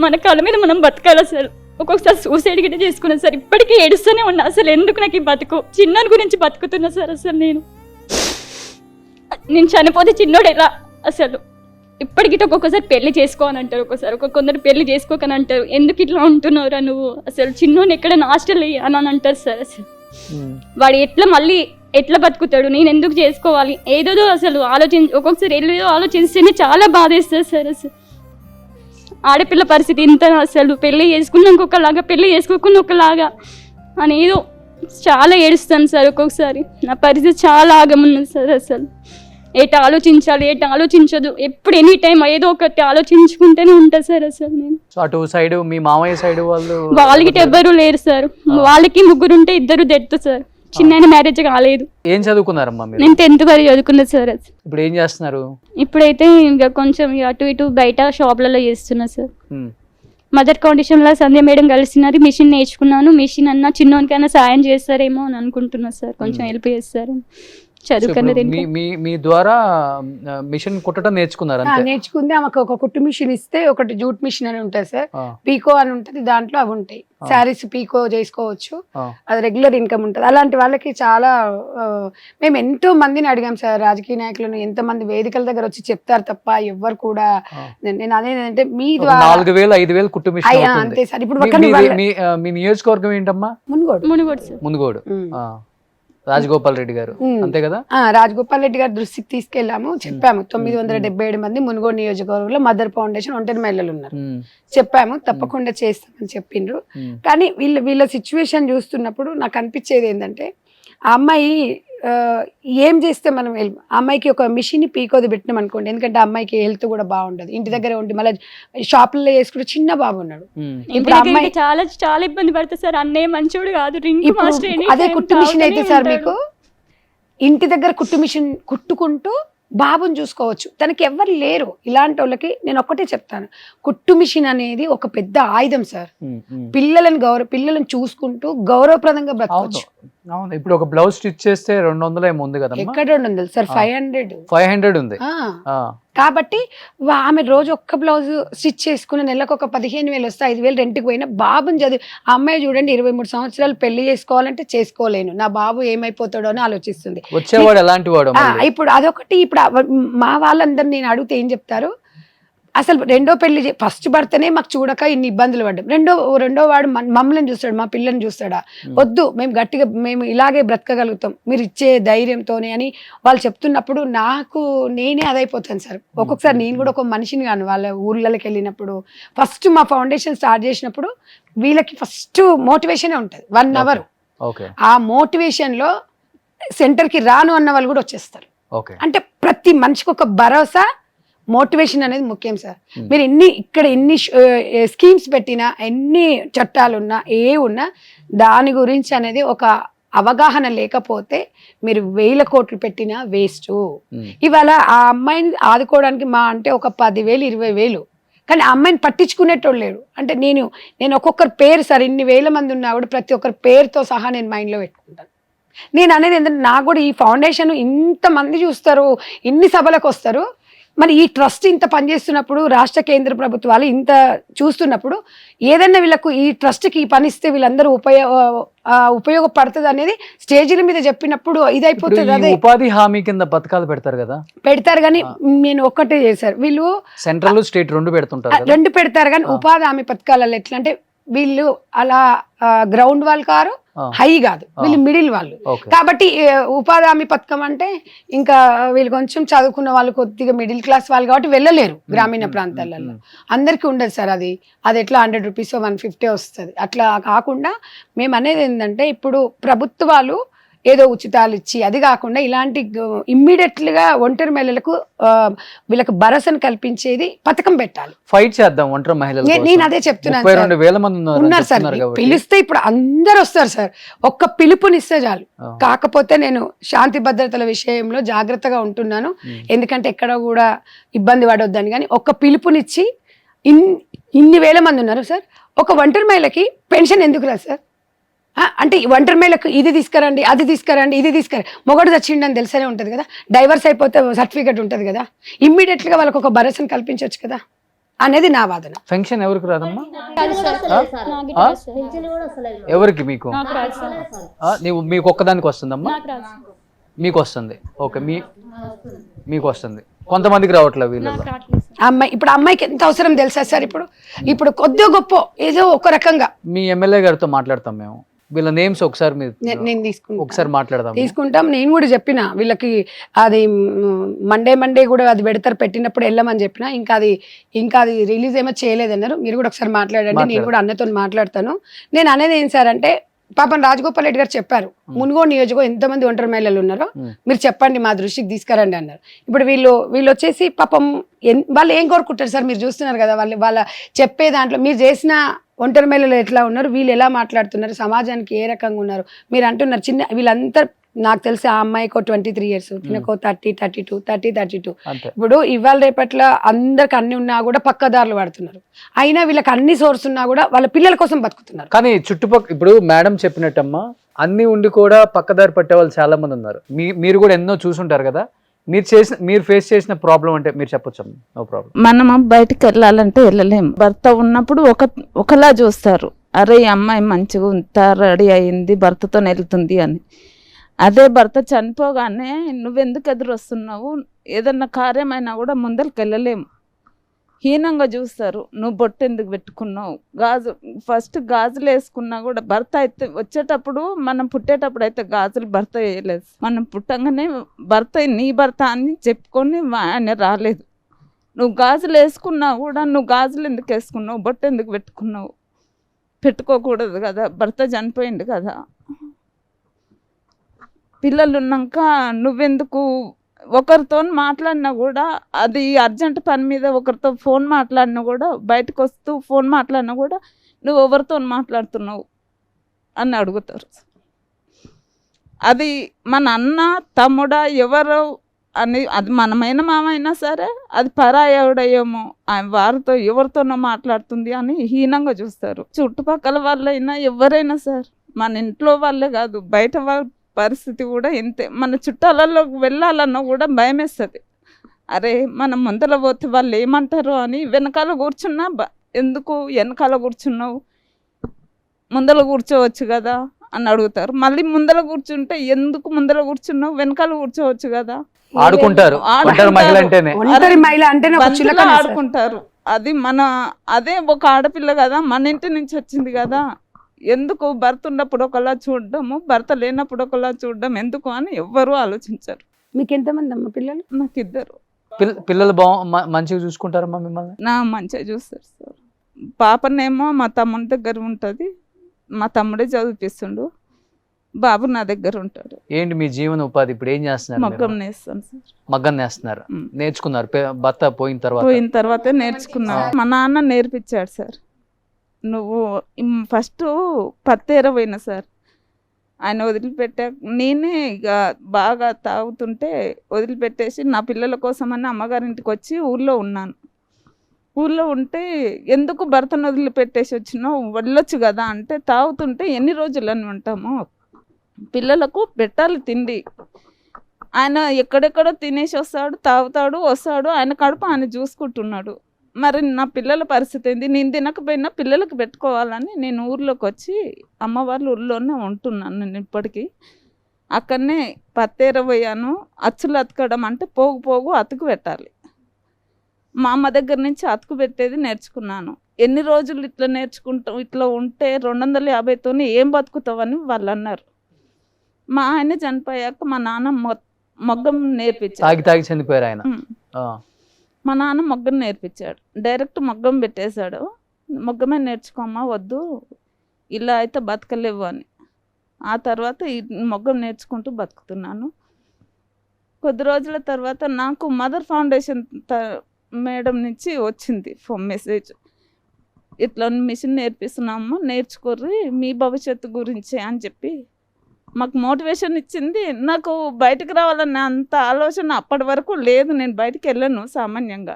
మన కాళ్ళ మీద మనం బతకాలి. అసలు ఒక్కొక్కసారి సూసైడ్ గిట్ట చేసుకున్నాను సార్. ఇప్పటికీ ఏడుస్తూనే ఉన్నా. అసలు ఎందుకు నాకు ఈ బతుకు? చిన్నోడి గురించి బతుకుతున్నా సార్. అసలు నేను చనిపోతే చిన్నోడు ఎలా? అసలు ఇప్పటికిట ఒక్కొక్కసారి పెళ్లి చేసుకోని అంటారు, ఒక్కొక్కసారి కొందరు పెళ్లి చేసుకోకని అంటారు. ఎందుకు ఇట్లా ఉంటున్నావురా నువ్వు? అసలు చిన్నోని ఎక్కడ హాస్టల్ అని అంటారు సార్. అసలు వాడు ఎట్లా బతుకుతాడు? నేను ఎందుకు చేసుకోవాలి? ఏదో అసలు ఒక్కొక్కసారి ఏదో ఆలోచిస్తేనే చాలా బాధేస్తుంది సార్. అసలు ఆడపిల్ల పరిస్థితి ఇంత. అసలు పెళ్లి చేసుకున్నాక ఒకలాగా, పెళ్లి చేసుకోకుండా ఒకలాగా అని ఏదో చాలా ఏడుస్తాను సార్. ఒక్కొక్కసారి నా పరిస్థితి చాలా ఆగమున్నది సార్. అసలు ఎటు ఆలోచించాలి, ఎటు ఆలోచించదు, ఎప్పుడు ఎనీ టైం ఏదో ఒకటి ఆలోచించుకుంటూనే ఉంటా సార్. అసలు నేను అటు సైడ్ మీ మామయ్య సైడ్ వాళ్ళకి ఎవ్వరు లేరు సార్. వాళ్ళకి 3 ఉంటే 2 డెత్ సార్. చిన్న మ్యారేజ్ కాలేదు. ఏం చదువుకున్నారమ్మా మీరు? నేను 10th వరకు చదువుకున్నా సార్. ఇప్పుడు ఏం చేస్తున్నారు? ఇప్పుడైతే ఇంకా కొంచెం అటు ఇటు బయట షాప్లలో చేస్తున్నా సార్. మదర్ ఫౌండేషన్ లో సంధ్య మేడం కలిసినారు. మిషన్ నేర్చుకున్నాను. మిషన్ అన్న చిన్నోనికైనా సాయం చేస్తారేమో అని అనుకుంటున్నా సార్. కొంచెం హెల్ప్ చేస్తారు. చదువుకున్నది మీ ద్వారా మిషన్ కుట్టడం నేర్చుకున్నారు? నేర్చుకుంది. ఆమెకు ఒక కుట్టు మిషన్ ఇస్తే, ఒకటి జూట్ మిషన్ అని ఉంటుంది సార్, పీకో అని ఉంటుంది. దాంట్లో అవి ఉంటాయి. శారీస్ పీకో చేసుకోవచ్చు, అది రెగ్యులర్ ఇన్కమ్ ఉంటుంది. అలాంటి వాళ్ళకి చాలా మేము ఎంతో మందిని అడిగాం సార్. రాజకీయ నాయకులను ఎంతమంది వేదికల దగ్గర వచ్చి చెప్తారు తప్ప ఎవ్వరు కూడా. నేను అదేంటంటే మీ ద్వారా 4000-5000 కుట్టు మిషన్ అంతే సార్. ఇప్పుడు మీ నియోజకవర్గం ఏంటమ్మా? మునుగోడు. రాజగోపాల్ రెడ్డి గారు అంతే కదా? రాజగోపాల్ రెడ్డి గారి దృష్టికి తీసుకెళ్లాము, చెప్పాము. 977 మంది మునుగోడు నియోజకవర్గంలో మదర్ ఫౌండేషన్ ఒంటరి మహిళలు ఉన్నారు. చెప్పాము, తప్పకుండా చేస్తామని చెప్పిండ్రు. కానీ వీళ్ళ సిచ్యువేషన్ చూస్తున్నప్పుడు నాకు అనిపించేది ఏంటంటే, ఆ అమ్మాయి ఏం చేస్తే మనం ఆ అమ్మాయికి ఒక మిషన్ పీకోది పెట్టినాం అనుకోండి. ఎందుకంటే ఆ అమ్మాయికి హెల్త్ కూడా బాగుండదు. ఇంటి దగ్గర ఉండి మళ్ళీ షాపులలో చేసుకుంటే చిన్న బాబు ఉన్నాడు. ఇప్పుడు అమ్మాయి చాలా చాలా ఇబ్బంది పడుతుంది సార్. అన్నయ్య మంచోడు కాదు. అదే కుట్టు మిషన్ అయితే సార్ మీకు ఇంటి దగ్గర కుట్టు మిషన్ కుట్టుకుంటూ బాబుని చూసుకోవచ్చు. తనకి ఎవరు లేరు. ఇలాంటి వాళ్ళకి నేను ఒక్కటే చెప్తాను, కుట్టు మిషన్ అనేది ఒక పెద్ద ఆయుధం సార్. పిల్లలను చూసుకుంటూ గౌరవప్రదంగా బ్రతకవచ్చు. అవును, ఇప్పుడు ఒక బ్లౌజ్ స్టిచ్ చేస్తే 200 ఏమో ఉంది కదా. ఎక్కడ 200 సార్, 500 ఉంది. కాబట్టి ఆమె రోజు ఒక్క బ్లౌజ్ స్టిచ్ చేసుకుని నెలకు ఒక 15,000 వస్తే 5,000 రెంట్కి పోయినా బాబుని చదివి, ఆ అమ్మాయి చూడండి 23 సంవత్సరాలు పెళ్లి చేసుకోవాలంటే చేసుకోలేను, నా బాబు ఏమైపోతాడో అని ఆలోచిస్తుంది. వచ్చేవాడు ఎలాంటి వాడు? ఇప్పుడు అదొకటి. ఇప్పుడు మా వాళ్ళందరూ నేను అడిగితే ఏం చెప్తారు, అసలు రెండో పెళ్లి ఫస్ట్ భర్తనే మాకు చూడక ఇన్ని ఇబ్బందులు పడ్డాం, రెండో వాడు మమ్మల్ని చూస్తాడు, మా పిల్లని చూస్తాడా? వద్దు, మేము గట్టిగా మేము ఇలాగే బ్రతకగలుగుతాం మీరు ఇచ్చే ధైర్యంతోనే అని వాళ్ళు చెప్తున్నప్పుడు నాకు నేనే అదైపోతాను సార్. ఒక్కొక్కసారి నేను కూడా ఒక మనిషిని కాను. వాళ్ళ ఊర్లకి వెళ్ళినప్పుడు ఫస్ట్ మా ఫౌండేషన్ స్టార్ట్ చేసినప్పుడు వీళ్ళకి ఫస్ట్ మోటివేషనే ఉంటుంది 1 hour. ఆ మోటివేషన్లో సెంటర్కి రాను అన్న వాళ్ళు కూడా వచ్చేస్తారు. అంటే ప్రతి మనిషికి ఒక భరోసా, మోటివేషన్ అనేది ముఖ్యం సార్. మీరు ఎన్ని స్కీమ్స్ పెట్టినా, ఎన్ని చట్టాలున్నా, ఉన్నా దాని గురించి అనేది ఒక అవగాహన లేకపోతే మీరు 1000 కోట్లు పెట్టినా వేస్ట్. ఇవాళ ఆ అమ్మాయిని ఆదుకోవడానికి మా అంటే ఒక 10,000 20,000, కానీ ఆ అమ్మాయిని పట్టించుకునేటోళ్ళు లేడు. అంటే నేను ఒక్కొక్కరి పేరు సార్, ఇన్ని వేల మంది ఉన్నా కూడా ప్రతి ఒక్కరి పేరుతో సహా నేను మైండ్లో పెట్టుకుంటాను. నేను అనేది ఏంటంటే నాకు కూడా ఈ ఫౌండేషన్ ఇంతమంది చూస్తారు, ఇన్ని సభలకు వస్తారు, మరి ఈ ట్రస్ట్ ఇంత పనిచేస్తున్నప్పుడు, రాష్ట్ర కేంద్ర ప్రభుత్వాలు ఇంత చూస్తున్నప్పుడు ఏదైనా వీళ్ళకు ఈ ట్రస్ట్కి ఈ పని ఇస్తే వీళ్ళందరూ ఉపయోగపడుతుంది అనేది స్టేజీల మీద చెప్పినప్పుడు ఇదైపోతుంది. అదే ఉపాధి హామీ కింద పథకాలు పెడతారు కానీ నేను ఒక్కటే చేశారు, వీళ్ళు సెంట్రల్ స్టేట్ 2 పెడతారు కానీ ఉపాధి హామీ పథకాలలో ఎట్లా అంటే వీళ్ళు అలా గ్రౌండ్ వాళ్ళు కారు, హై కాదు, వీళ్ళు మిడిల్ వాళ్ళు. కాబట్టి ఉపాధి హామీ పథకం అంటే ఇంకా వీళ్ళు కొంచెం చదువుకున్న వాళ్ళు, కొద్దిగా మిడిల్ క్లాస్ వాళ్ళు కాబట్టి వెళ్ళలేరు గ్రామీణ ప్రాంతాలలో. అందరికీ ఉండదు సార్ అది ఎట్లా 100 రూపీస్ 150 వస్తుంది. అట్లా కాకుండా మేము అనేది ఏంటంటే ఇప్పుడు ప్రభుత్వాలు ఏదో ఉచితాలు ఇచ్చి అది కాకుండా ఇలాంటి ఇమ్మీడియట్లుగా ఒంటరి మహిళలకు వీళ్ళకి భరోసాను కల్పించేది పథకం పెట్టాలి. ఫైట్ చేద్దాం ఒంటరి మహిళలు. నేను అదే చెప్తున్నాను, 32,000 మంది ఉన్నారు సార్. పిలిస్తే ఇప్పుడు అందరు వస్తారు సార్, ఒక్క పిలుపునిస్తే చాలు. కాకపోతే నేను శాంతి భద్రతల విషయంలో జాగ్రత్తగా ఉంటున్నాను, ఎందుకంటే ఎక్కడ కూడా ఇబ్బంది పడొద్దని. కానీ ఒక్క పిలుపునిచ్చి ఇన్ని వేల మంది ఉన్నారు సార్, ఒక ఒంటరి మహిళకి పెన్షన్ ఎందుకు రాదు సార్? అంటే ఒంటరి మహిళకు ఇది తీసుకురండి, అది తీసుకురండి, ఇది తీసుకురండి. మొగడు చచ్చిండని తెలిసే ఉంటుంది కదా, డైవర్స్ అయిపోతే సర్టిఫికేట్ ఉంటుంది కదా, ఇమ్మీడియట్గా వాళ్ళకి ఒక భరోసాను కల్పించవచ్చు కదా అనేది నా వాదన. పెన్షన్ ఎవరికి రాదమ్మా? ఎవరికి? మీకు ఒక్కదానికి వస్తుందమ్మా? మీకు వస్తుంది. ఓకే, మీకు వస్తుంది, కొంతమందికి రావట్లేదు. వీళ్ళు అమ్మాయికి ఎంత అవసరం తెలుసా సార్? ఇప్పుడు కొద్దిగా గొప్ప ఏదో ఒక రకంగా మీ ఎమ్మెల్యే గారితో మాట్లాడతాం మేము, వీళ్ళ నేమ్స్ ఒకసారి తీసుకుంటాం. నేను కూడా చెప్పిన వీళ్ళకి అది మండే కూడా అది పెడతారు, పెట్టినప్పుడు వెళ్ళమని చెప్పిన. ఇంకా అది రిలీజ్ ఏమో చేయలేదన్నారు. మీరు కూడా ఒకసారి మాట్లాడండి, నేను కూడా అన్నతో మాట్లాడతాను. నేను అనేది ఏం సార్ అంటే, పాపం రాజగోపాల్ రెడ్డి గారు చెప్పారు, మునుగోడు నియోజకవర్గం ఎంతమంది ఒంటరి మహిళలు ఉన్నారో మీరు చెప్పండి, మా దృష్టికి తీసుకురండి అన్నారు. ఇప్పుడు వీళ్ళు వచ్చేసి పాపం వాళ్ళు ఏం కోరుకుంటారు సార్? మీరు చూస్తున్నారు కదా, వాళ్ళ చెప్పే దాంట్లో మీరు చేసిన ఒంటరి మహిళలు ఎట్లా ఉన్నారు, వీళ్ళు ఎలా మాట్లాడుతున్నారు, సమాజానికి ఏ రకంగా ఉన్నారు మీరు అంటున్నారు. వీళ్ళంతా నాకు తెలిసి ఆ అమ్మాయికో 23 years, ఈయనకో 30, 32. ఇప్పుడు ఇవాళ రేపట్ల అందరికి అన్ని ఉన్నా కూడా పక్కదారులు పడుతున్నారు, అయినా వీళ్ళకి అన్ని సోర్స్ ఉన్నా కూడా వాళ్ళ పిల్లల కోసం బతుకుతున్నారు. కానీ చుట్టుపక్కల ఇప్పుడు మేడం చెప్పినట్టమ్మా అన్ని ఉండి కూడా పక్కదారి పట్టే వాళ్ళు చాలా మంది ఉన్నారు. మీరు కూడా ఎన్నో చూసుంటారు కదా, మీరు ఫేస్ చేసిన ప్రాబ్లం అంటే మీరు చెప్పొచ్చు. No problem. మనం బయటకు వెళ్ళాలంటే వెళ్ళలేము. భర్త ఉన్నప్పుడు ఒకలా చూస్తారు, అరే ఈ అమ్మాయి మంచిగా ఉంతా రెడీ అయింది భర్తతో వెళ్తుంది అని. అదే భర్త చనిపోగానే నువ్వెందుకు ఎదురొస్తున్నావు, ఏదన్నా కార్యమైనా కూడా ముందరికి వెళ్ళలేము, హీనంగా చూస్తారు. నువ్వు బొట్టు ఎందుకు పెట్టుకున్నావు, ఫస్ట్ గాజులు వేసుకున్నా కూడా భర్త అయితే వచ్చేటప్పుడు, మనం పుట్టేటప్పుడు అయితే గాజులు భర్త వేయలేదు, మనం పుట్టంగానే నీ భర్త అని చెప్పుకొని ఆయన రాలేదు. నువ్వు గాజులు వేసుకున్నా కూడా నువ్వు గాజులు ఎందుకు వేసుకున్నావు, బొట్టు ఎందుకు పెట్టుకున్నావు, పెట్టుకోకూడదు కదా, భర్త చనిపోయింది కదా. పిల్లలు ఉన్నాక నువ్వెందుకు, ఒకరితో మాట్లాడినా కూడా అది అర్జెంట్ పని మీద ఒకరితో ఫోన్ మాట్లాడినా కూడా, బయటకు వస్తూ ఫోన్ మాట్లాడినా కూడా నువ్వు ఎవరితో మాట్లాడుతున్నావు అని అడుగుతారు. అది మన అన్న తమ్ముడా ఎవరు అని, అది మనమైన మామ అయినా సరే అది పరాయవుడయేమో, వారితో ఎవరితోనో మాట్లాడుతుంది అని హీనంగా చూస్తారు. చుట్టుపక్కల వాళ్ళైనా ఎవరైనా సార్, మన ఇంట్లో వాళ్ళే కాదు బయట వాళ్ళ పరిస్థితి కూడా ఇంతే. మన చుట్టాలలోకి వెళ్ళాలన్నా కూడా భయం వేస్తుంది. అరే మనం ముందర పోతే వాళ్ళు ఏమంటారు అని వెనకాల కూర్చున్నా ఎందుకు వెనకాల కూర్చున్నావు, ముందర కూర్చోవచ్చు కదా అని అడుగుతారు. మళ్ళీ ముందర కూర్చుంటే ఎందుకు ముందర కూర్చున్నావు, వెనకాల కూర్చోవచ్చు కదా. ఆడుకుంటారు ఒంటరి మహిళ అంటేనే ఒక చిలక సార్. ఆడుకుంటారు. అది అదే ఒక ఆడపిల్ల కదా, మన ఇంటి నుంచి వచ్చింది కదా, ఎందుకు భర్త ఉన్నప్పుడు ఒకలా చూడడము, భర్త లేనప్పుడు ఒకలా చూడడం ఎందుకు అని ఎవ్వరూ ఆలోచించారు. మీకు ఎంతమంది అమ్మ పిల్లలు? నాకు ఇద్దరు పిల్లలు మంచిగా చూసుకుంటారమ్మా మిమ్మల్ని? మంచిగా చూస్తారు సార్. పాపనేమో మా తమ్ముని దగ్గర ఉంటుంది, మా తమ్ముడే చదివిపిస్తుండు, బాబు నా దగ్గర ఉంటాడు. ఏంటి మీ జీవన ఉపాధి ఇప్పుడు ఏం చేస్తున్నారు? మగ్గం నేస్తాను సార్. మగ్గం నేస్తున్నారు, నేర్చుకున్నారు భర్త పోయిన తర్వాతే నేర్చుకున్నాను. మా నాన్న నేర్పించాడు సార్. నువ్వు ఫస్ట్ పత్తేర పోయినా సార్, ఆయన వదిలిపెట్టా, నేనే ఇక బాగా తాగుతుంటే వదిలిపెట్టేసి నా పిల్లల కోసమని అమ్మగారింటికి వచ్చి ఊళ్ళో ఉన్నాను. ఊళ్ళో ఉంటే ఎందుకు భర్తను వదిలిపెట్టేసి వచ్చినావు, వెళ్ళొచ్చు కదా అంటే, తాగుతుంటే ఎన్ని రోజులని ఉంటాము, పిల్లలకు పెట్టాలి తిండి. ఆయన ఎక్కడెక్కడో తినేసి వస్తాడు, తాగుతాడు, వస్తాడు, ఆయన కడుపు ఆయన చూసుకుంటున్నాడు. మరి నా పిల్లల పరిస్థితి ఏంది, నేను తినకపోయినా పిల్లలకు పెట్టుకోవాలని నేను ఊర్లోకి వచ్చి అమ్మ వాళ్ళ ఊర్లోనే ఉంటున్నాను. నేను ఇప్పటికీ అక్కడనే పత్తేర పోయాను. అచ్చులు అతకడం అంటే పోగు పోగు అతుకు పెట్టాలి. మా అమ్మ దగ్గర నుంచి అతుకు పెట్టేది నేర్చుకున్నాను. ఎన్ని రోజులు ఇట్లా నేర్చుకుంటాం, ఇట్లా ఉంటే 250తోనే ఏం బతుకుతావని వాళ్ళు అన్నారు. మా ఆయన చనిపోయాక మా నాన్న మగ్గం నేర్పించాడు. తాగి చనిపోయారు ఆయన. మా నాన్న మగ్గం నేర్పించాడు, డైరెక్ట్ మగ్గం పెట్టేశాడు. మగ్గమే నేర్చుకోమ్మా, వద్దు ఇలా అయితే బతకలేవు అని. ఆ తర్వాత ఈ మగ్గం నేర్చుకుంటూ బతుకుతున్నాను. కొద్ది రోజుల తర్వాత నాకు మదర్ ఫౌండేషన్ మేడం నుంచి వచ్చింది మెసేజ్, ఇట్లా మిషన్ నేర్పిస్తున్నాము, నేర్చుకోర్రి మీ భవిష్యత్తు గురించి అని చెప్పి మాకు మోటివేషన్ ఇచ్చింది. నాకు బయటకు రావాలన్న అంత ఆలోచన అప్పటి వరకు లేదు. నేను బయటికి వెళ్ళను సామాన్యంగా.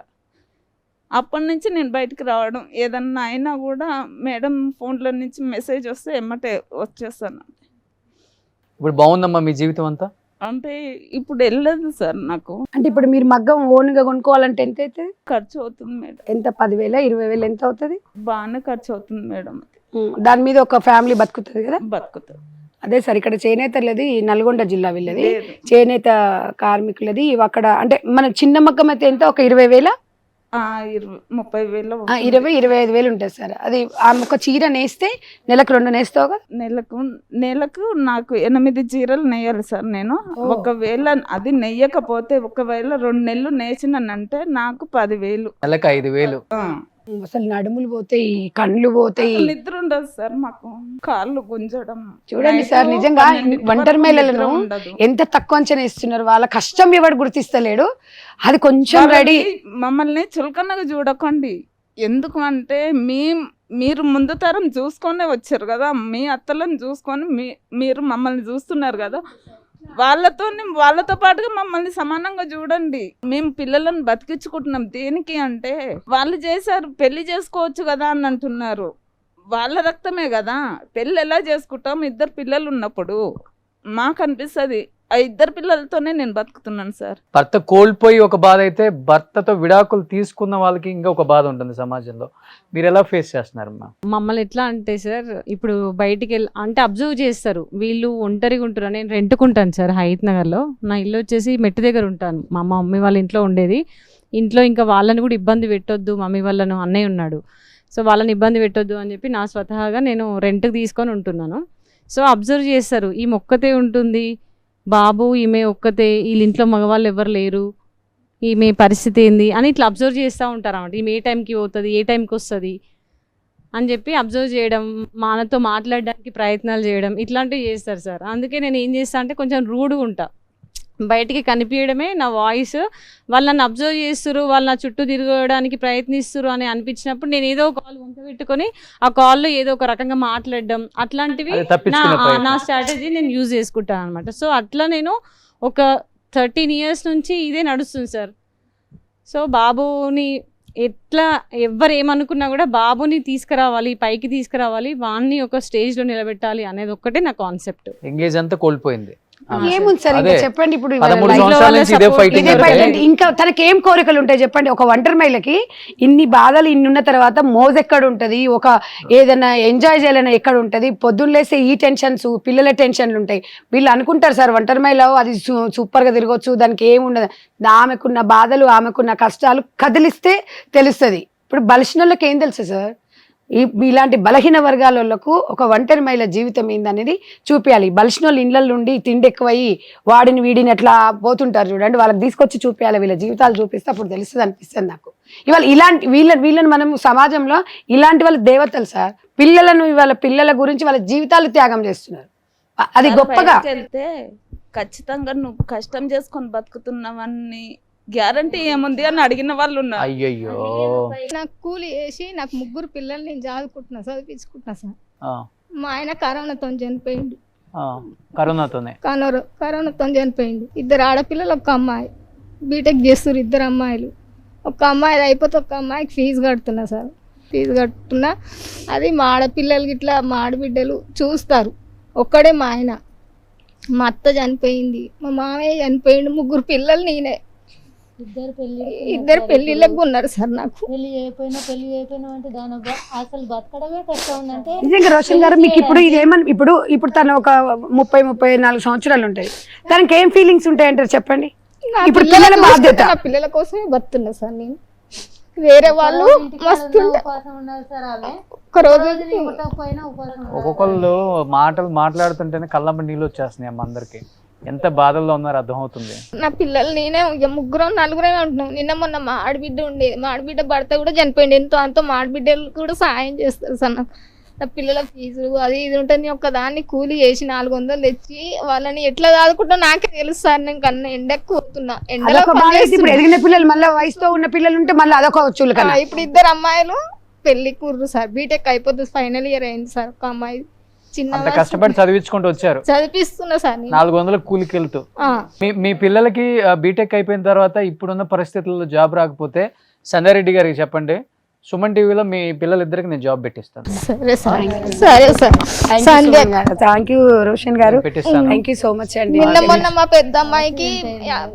అప్పటి నుంచి నేను బయటికి రావడం, ఏదన్నా అయినా కూడా మేడం ఫోన్లో నుంచి మెసేజ్ వస్తే ఎమ్మటే వచ్చేస్తాను. ఇప్పుడు బాగుందమ్మా మీ జీవితం అంతా? అంటే ఇప్పుడు వెళ్ళదు సార్ నాకు. అంటే ఇప్పుడు మీరు మగ్గం ఓన్గా కొనుక్కోవాలంటే ఎంత అవుతుంది ఖర్చు అవుతుంది మేడం? ఎంత 10,000 20,000 ఎంత అవుతుంది? బాగానే ఖర్చు అవుతుంది మేడం. దాని మీద ఒక ఫ్యామిలీ బతుకుతుంది కదా? బతుకుతుంది. అదే సార్, ఇక్కడ చేనేతలది నల్గొండ జిల్లా వీళ్ళది, చేనేత కార్మికులది. అక్కడ అంటే మన చిన్న మగ్గం అయితే ఎంత, ఒక 20,000 30,000 20,000-25,000 ఉంటుంది సార్. అది ఒక చీర నేస్తే నెలకు 2 నేస్తావు కదా? నెలకు నాకు 8 చీరలు నెయ్యాలి సార్ నేను. ఒకవేళ అది నెయ్యకపోతే, ఒకవేళ 2 నెలలు నేసినంటే నాకు 10,000, నెలకు 5,000. అసలు నడుములు పోతాయి, కండ్లు పోతాయి, నిద్ర ఉండదు సార్ మాకు, కాళ్ళు గుంజడం. చూడండి సార్, నిజంగా ఒంటరి మహిళలను ఎంత తక్కువ అంచనా ఇస్తున్నారు. వాళ్ళ కష్టం ఎవడు గుర్తిస్తలేడు. అది కొంచెం రెడీ. మమ్మల్ని చులకనగా చూడకండి. ఎందుకు అంటే మీరు ముందు తరం చూసుకొనే వచ్చారు కదా, మీ అత్తలను చూసుకొని మీరు మమ్మల్ని చూస్తున్నారు కదా, వాళ్ళతో పాటుగా మమ్మల్ని సమానంగా చూడండి. మేము పిల్లలను బతికించుకుంటున్నాం. దేనికి అంటే వాళ్ళు చేశారు, పెళ్లి చేసుకోవచ్చు కదా అని అంటున్నారు. వాళ్ళ రక్తమే కదా, పెళ్ళి ఎలా చేసుకుంటాం? 2 పిల్లలు ఉన్నప్పుడు మాకు అనిపిస్తుంది ఆ 2 పిల్లలతోనే నేను బతుకుతున్నాను సార్. భర్త కోల్పోయి ఒక బాధ అయితే, భర్తతో విడాకులు తీసుకున్న వాళ్ళకి ఇంకా ఒక బాధ ఉంటుంది సమాజంలో. మీరు ఎలా ఫేస్ చేస్తున్నారు? మమ్మల్ని ఎట్లా అంటే సార్, ఇప్పుడు బయటికి అంటే అబ్జర్వ్ చేస్తారు, వీళ్ళు ఒంటరిగా ఉంటారు. నేను రెంట్కుంటాను సార్ హైత్ నగర్లో. నా ఇల్లు వచ్చేసి మెట్టు దగ్గర ఉంటాను. మా మమ్మీ వాళ్ళ ఇంట్లో ఉండేది. ఇంట్లో ఇంకా వాళ్ళని కూడా ఇబ్బంది పెట్టొద్దు, మమ్మీ వాళ్ళను, అన్నయ్య ఉన్నాడు, సో వాళ్ళని ఇబ్బంది పెట్టొద్దు అని చెప్పి నా స్వతహాగా నేను రెంట్కి తీసుకొని ఉంటున్నాను. సో అబ్జర్వ్ చేస్తారు, ఈమె ఒక్కతే ఉంటుంది, బాబు ఈమె ఒక్కతే, వీళ్ళ ఇంట్లో మగవాళ్ళు ఎవరు లేరు, ఈమె పరిస్థితి ఏంది అని ఇట్లా అబ్జర్వ్ చేస్తూ ఉంటారు అన్నమాట. ఈమె ఏ టైంకి పోతుంది, ఏ టైంకి వస్తుంది అని చెప్పి అబ్జర్వ్ చేయడం, మనతో మాట్లాడడానికి ప్రయత్నాలు చేయడం, ఇట్లాంటివి చేస్తారు సార్. అందుకే నేను ఏం చేస్తా అంటే కొంచెం రూడ్గా ఉంటా. బయటికి కనిపించడమే నా వాయిస్. వాళ్ళు నన్ను అబ్జర్వ్ చేస్తారు, వాళ్ళు నా చుట్టూ తిరగడానికి ప్రయత్నిస్తారు అని అనిపించినప్పుడు నేను ఏదో కాల్ వంక పెట్టుకొని ఆ కాల్లో ఏదో ఒక రకంగా మాట్లాడడం అట్లాంటివి నా స్ట్రాటజీ నేను యూజ్ చేసుకుంటాను అనమాట. సో అట్లా నేను ఒక 13 years నుంచి ఇదే నడుస్తుంది సార్. సో బాబుని ఎట్లా ఎవరు ఏమనుకున్నా కూడా బాబుని తీసుకురావాలి, పైకి తీసుకురావాలి, వాడిని ఒక స్టేజ్లో నిలబెట్టాలి అనేది ఒక్కటే నా కాన్సెప్ట్. ఎంగేజ్ అంతా కోల్పోయింది. ఏముంది సార్ ఇంకా చెప్పండి. ఇప్పుడు 13 సంవత్సరాల నుంచి ఇదే ఫైటింగ్. ఇంకా తనకి ఏం కోరికలు ఉంటాయి చెప్పండి? ఒక ఒంటరి మహిళకి ఇన్ని బాధలు ఇన్ని ఉన్న తర్వాత మోజ్ ఎక్కడ ఉంటది, ఒక ఏదైనా ఎంజాయ్ చేయాలన్నా ఎక్కడ ఉంటది? పొద్దున్న లేస్తే ఈ టెన్షన్స్, పిల్లల టెన్షన్లు ఉంటాయి. వీళ్ళు అనుకుంటారు సార్ ఒంటరి మహిళ అది సూపర్ గా తిరగొచ్చు, దానికి ఏముండదు. ఆమెకున్న బాధలు, ఆమెకున్న కష్టాలు కదిలిస్తే తెలుస్తుంది. ఇప్పుడు బలిసినోళ్ళకి ఏం తెలుసు సార్? ఇలాంటి బలహీన వర్గాలకు ఒక ఒంటరి మహిళ జీవితం ఏందనేది చూపించాలి. బలిసినోళ్ళు ఇళ్ళ నుండి తిండి ఎక్కువయ్యి వాడిని వీడిని ఎట్లా పోతుంటారు చూడండి, వాళ్ళకి తీసుకొచ్చి చూపించాలి. వీళ్ళ జీవితాలు చూపిస్తే అప్పుడు తెలుస్తుంది అనిపిస్తుంది నాకు. ఇవాళ ఇలాంటి వీళ్ళని మనం సమాజంలో ఇలాంటి వాళ్ళ దేవతలు సార్. పిల్లలను ఇవాళ పిల్లల గురించి వాళ్ళ జీవితాలు త్యాగం చేస్తున్నారు. అది గొప్పగా వెళ్తే ఖచ్చితంగా నువ్వు కష్టం చేసుకొని బతుకుతున్నావని గ్యారంటీ ఏముంది అని అడిగిన వాళ్ళు ఉన్నారు. అయ్యయ్యో, నాకు కూలి వేసి నాకు 3 పిల్లలు నేను చదువుకుంటున్నా, చదివించుకుంటున్నా సార్. మా ఆయన కరోనాతో చనిపోయిండు. కరోనాతో చనిపోయిండు. 2 ఆడపిల్లలు, 1 అమ్మాయి. బీటెక్ చేస్తారు 2 అమ్మాయిలు. 1 అమ్మాయి అయిపోతే 1 అమ్మాయికి ఫీజు కడుతున్నా సార్. ఫీజు కట్టుకున్నా. అది మా ఆడపిల్లలకి ఇట్లా మా ఆడబిడ్డలు చూస్తారు. ఒక్కడే మా ఆయన. మా అత్త చనిపోయింది, మా మామయ్య చనిపోయిండు, 3 పిల్లలు నేనే. 2 పెళ్ళిళ్ళకు ఉన్నారు సార్. నాకు పెళ్లి చేయకపోయినా అంటే దాని అసలు బతకడమే కష్టం ఉందంటే నిజంగా. రోషన్ గారు మీకు ఇప్పుడు ఇదేమని ఇప్పుడు తను ఒక 30-34 సంవత్సరాలు ఉంటాయి, తనకి ఏం ఫీలింగ్స్ ఉంటాయంటారు చెప్పండి? ఇప్పుడు పిల్లల బాధ్యత, నా పిల్లల కోసమే బతున్నా సార్ నేను. వేరే వాళ్ళు మస్తు ఒక్కొక్కళ్ళు మాటలు మాట్లాడుతుంటేనే కళ్ళమ్మ నీళ్ళు వచ్చేస్తున్నాయి అమ్మ. అందరికి ఎంత బాధల్లో ఉన్నారో అర్థమవుతుంది. నా పిల్లలు నేనే 3-4 ఉంటున్నాం. నిన్న మొన్న మా ఆడబిడ్డ ఉండేది, మా ఆడబిడ్డ భర్త కూడా చనిపోయింది. అంతో మా ఆడబిడ్డలు కూడా సాయం చేస్తారు సార్. నా పిల్లల ఫీజులు అది ఇది ఉంటుంది. ఒక్కదాన్ని కూలి చేసి 400 తెచ్చి వాళ్ళని ఎట్లా చదువుకుంటా నాకే తెలుసు సార్. నేను కన్నా ఎండకు పోతున్నా. ఎండలో ఇప్పుడు ఎదిగిన పిల్లలు మళ్ళీ వయసుతో ఉన్న పిల్లలు ఉంటే మళ్ళీ అదొక చులకన. ఇప్పుడు 2 అమ్మాయిలు పెళ్లి కూర్రు సార్. బీటెక్ అయిపోతుంది, ఫైనల్ ఇయర్ అయింది సార్. 1 అమ్మాయి చిన్న కష్టపడి చదివించుకుంటూ వచ్చారు, చదివిస్తున్నా సార్. 400 కూలికి వెళ్తూ. మీ పిల్లలకి బీటెక్ అయిపోయిన తర్వాత ఇప్పుడున్న పరిస్థితుల్లో జాబ్ రాకపోతే సంధ్యారెడ్డి గారికి చెప్పండి, సుమన్ టీవీలో మీ పిల్లలిద్దరికి నేను జాబ్ పెట్టిస్తాను. సరే సార్, సరే సార్. థ్యాంక్ యూ రోషన్ గారు, థ్యాంక్ యూ సో మచ్ అండి. నిన్న మొన్న మా పెద్ద అమ్మాయికి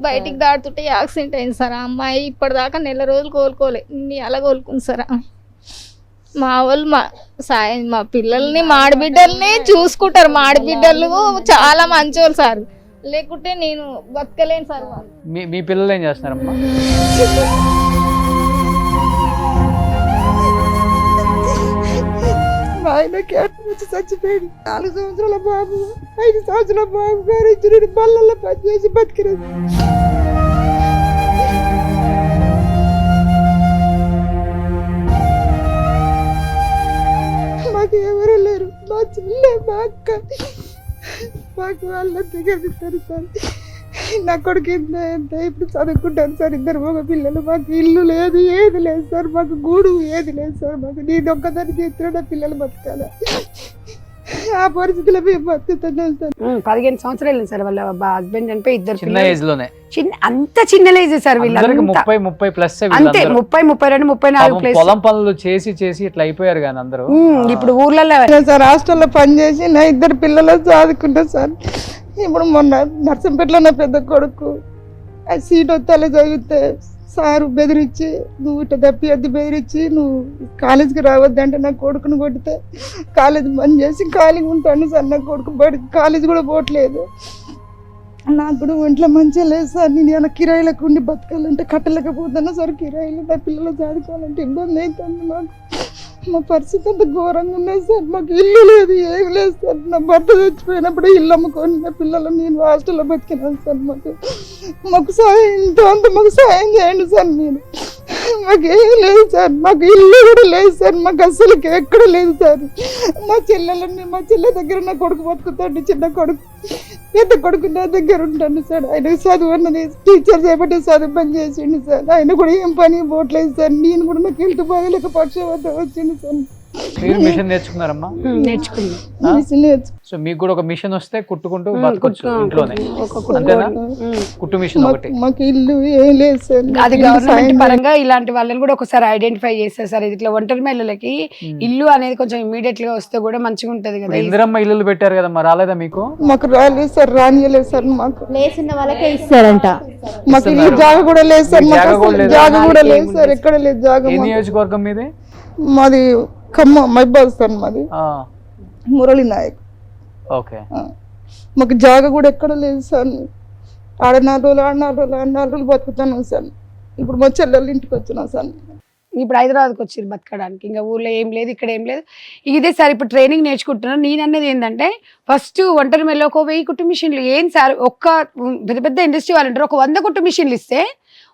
బయటికి దాటుతుంటే యాక్సిడెంట్ అయింది సార్. ఆ అమ్మాయి ఇప్పటిదాకా 4 రోజులు కోలుకోలే, అలా కోలుకుంది సార్. మా వాళ్ళు మా పిల్లల్ని మా ఆడబిడ్డల్ని చూసుకుంటారు. మా ఆడబిడ్డలు చాలా మంచోళ్ళు సార్, లేకుంటే నేను బతకలేను సార్. మీ పిల్లలు ఏం చేస్తున్నారమ్మా? మా ఆయన క్యాన్సర్ వచ్చి చచ్చిపోయాడు. 4 సంవత్సరాల బాబు, 5 సంవత్సరాల బాబు గారు ఇచ్చిన బళ్ళల్లో పనిచేసి బతికినది. మాకు ఎవరు లేరు. మా చెల్లె, మా అక్క, మాకు వాళ్ళ దగ్గర ఇస్తారు సార్. నా కొడుకు ఎంత ఇప్పుడు చదువుకుంటాను సార్. 2 మగ పిల్లలు. మాకు ఇల్లు లేదు, ఏది లేదు సార్. మాకు గూడు ఏది లేదు సార్. మాకు నేను ఒక్కదాన్ని చేస్తున్నా, పిల్లలు బతకాల. ఆ పరిస్థితిలో మేము బతుకుతున్నాం సార్. 15 సంవత్సరాలు సార్ వాళ్ళ హస్బెండ్ చనిపోయి 2 చిన్న ఏజ్ లోనే. అంత చిన్న ఏజ్ సార్ వీళ్ళకి. 30 ప్లస్ అంతే, 30, 32, 34 ప్లస్. పొలం పనులు చేసి ఇట్లా అయిపోయారు కానీ అందరూ. ఇప్పుడు ఊర్లలో సార్ హాస్టల్లో పనిచేసి నా 2 పిల్లలు చదువుకుంటా సార్. ఇప్పుడు మొన్న నర్సంపేటలో నా పెద్ద కొడుకు సీట్ వస్తే చదివితే సారు బెదిరించి, నువ్వు ఇట్లా తప్పియద్దు బెదిరించి, నువ్వు కాలేజీకి రావద్దంటే నా కొడుకుని కొడితే కాలేజీ బంద్ చేసి ఖాళీగా ఉంటాను సార్. నా కొడుకు కాలేజీ కూడా పోవట్లేదు. నాకు కూడా ఒంట్లో మంచిగా లేదు సార్. నేను ఇలా కిరాయిలకు ఉండి బతకాలంటే కట్టలేకపోతున్నా సార్. కిరాయిలు నా పిల్లలు చదువుకోవాలంటే ఇబ్బంది అవుతుంది మాకు. మా పరిస్థితి అంత ఘోరంగా ఉన్నది సార్. మాకు ఇల్లు లేదు, ఏమి లేదు సార్. నా భర్త చచ్చిపోయినప్పుడు ఇల్లు అమ్ముకొని నా పిల్లలు నేను హాస్టల్లో బతికినాను సార్. మాకు సాయం ఇంత అంత మాకు సాయం చేయండి సార్. మాకు ఏం లేదు సార్, మాకు ఇల్లు కూడా లేదు సార్, మాకు అసలు ఎక్కడ లేదు సార్. మా చెల్లె దగ్గర నా కొడుకు బతుకుతాడు, చిన్న కొడుకు, పెద్ద కొడుకు నా దగ్గర ఉంటాను సార్. ఆయన చదువు అన్నది టీచర్ చేపట్టే చదువు పని చేసిండు సార్. ఆయన కూడా ఏం పని పోవట్లేదు సార్. నేను కూడా నాకు హెల్త్ బాగాలేక పక్షవాతం వచ్చింది సార్. మీరు మిషన్ నేర్చుకున్నారమ్మా? సో మీకు కూడా ఒక మిషన్ వస్తే కుట్టుకుంటూ బతకొచ్చు ఇంట్లోనే, అంతేనా? కుట్టు మిషన్ ఒకటి. మాకు ఇల్లు ఏం లేదు సార్. అది గవర్నమెంట్ పరంగా ఇలాంటి వాళ్ళని కూడా ఒకసారి ఐడెంటిఫై చేస్తారు సార్. ఇట్లా ఒంటరి మహిళలకి ఇల్లు అనేది కొంచెం ఇమీడియట్ గా వస్తే కూడా మంచిగా ఉంటది కదా. ఇందిరమ్మ ఇల్లు పెట్టారు కదమ్మా, రాలేదా మీకు? మాకు రాలేదు సార్, రానియలేదు సార్. మాకు లేచిన వాళ్ళకే ఇస్తారంట. మాకు ఇల్లు జాగ కూడా లేదు సార్, జాగ కూడా లేదు సార్, ఎక్కడ లేదు జాగ. ఏ నియోజకవర్గం మీది? మాది ఖమ్మం మైబాద్ సార్, మాది మురళి నాయక్. ఓకే. మాకు జాగ కూడా ఎక్కడ లేదు సార్. ఆడ 4 రోజులు బతుకుతాను సార్. ఇప్పుడు మా చెల్లెళ్ళ ఇంటికి వచ్చినా సార్. ఇప్పుడు హైదరాబాద్కి వచ్చారు బతకడానికి, ఇంకా ఊర్లో ఏం లేదు, ఇక్కడ ఏం లేదు. ఇదే సార్ ఇప్పుడు ట్రైనింగ్ నేర్చుకుంటున్నాను. నేను అనేది ఏంటంటే ఫస్ట్ ఒంటరి మెల్ల ఒక 1000 కుట్టు మిషన్లు ఏం సార్, ఒక్క పెద్ద పెద్ద ఇండస్ట్రీ వాళ్ళు ఉంటారు, ఒక 100 కుట్టు మిషన్లు ఇస్తే,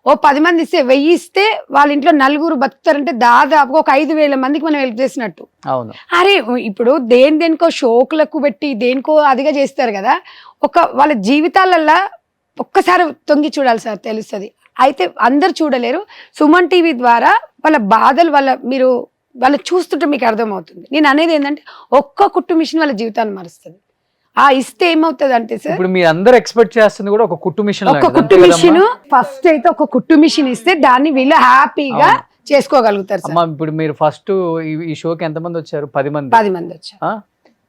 ఓ 10 మంది ఇస్తే, 1000 ఇస్తే వాళ్ళ ఇంట్లో 4 బతుకుతారంటే దాదాపుగా ఒక 5000 మందికి మనం హెల్ప్ చేసినట్టు. అవును. అరే ఇప్పుడు దేనికో షోకులకు పెట్టి దేనికో అదిగా చేస్తారు కదా. వాళ్ళ జీవితాలల్లో ఒక్కసారి తొంగి చూడాలి సార్, తెలుస్తుంది. అయితే అందరు చూడలేరు. సుమన్ టీవీ ద్వారా వాళ్ళ బాధలు వాళ్ళు చూస్తుంటే మీకు అర్థమవుతుంది. నేను అనేది ఏంటంటే ఒక్క కుట్టు మిషన్ వాళ్ళ జీవితాన్ని మారుస్తుంది. ఇస్తే ఏమవుతుంది అంటే సార్, ఇప్పుడు మీరు అందరు ఎక్స్పెక్ట్ చేస్తుంది కూడా ఒక కుట్టు మిషన్. ఒక కుట్టు మిషన్ ఫస్ట్ అయితే ఒక కుట్టు మిషన్ ఇస్తే దాన్ని వీళ్ళు హ్యాపీగా చేసుకోగలుగుతారు సార్. ఇప్పుడు మీరు ఫస్ట్ ఈ షోకి ఎంత మంది వచ్చారు? 10 మంది. 10 మంది వచ్చారు.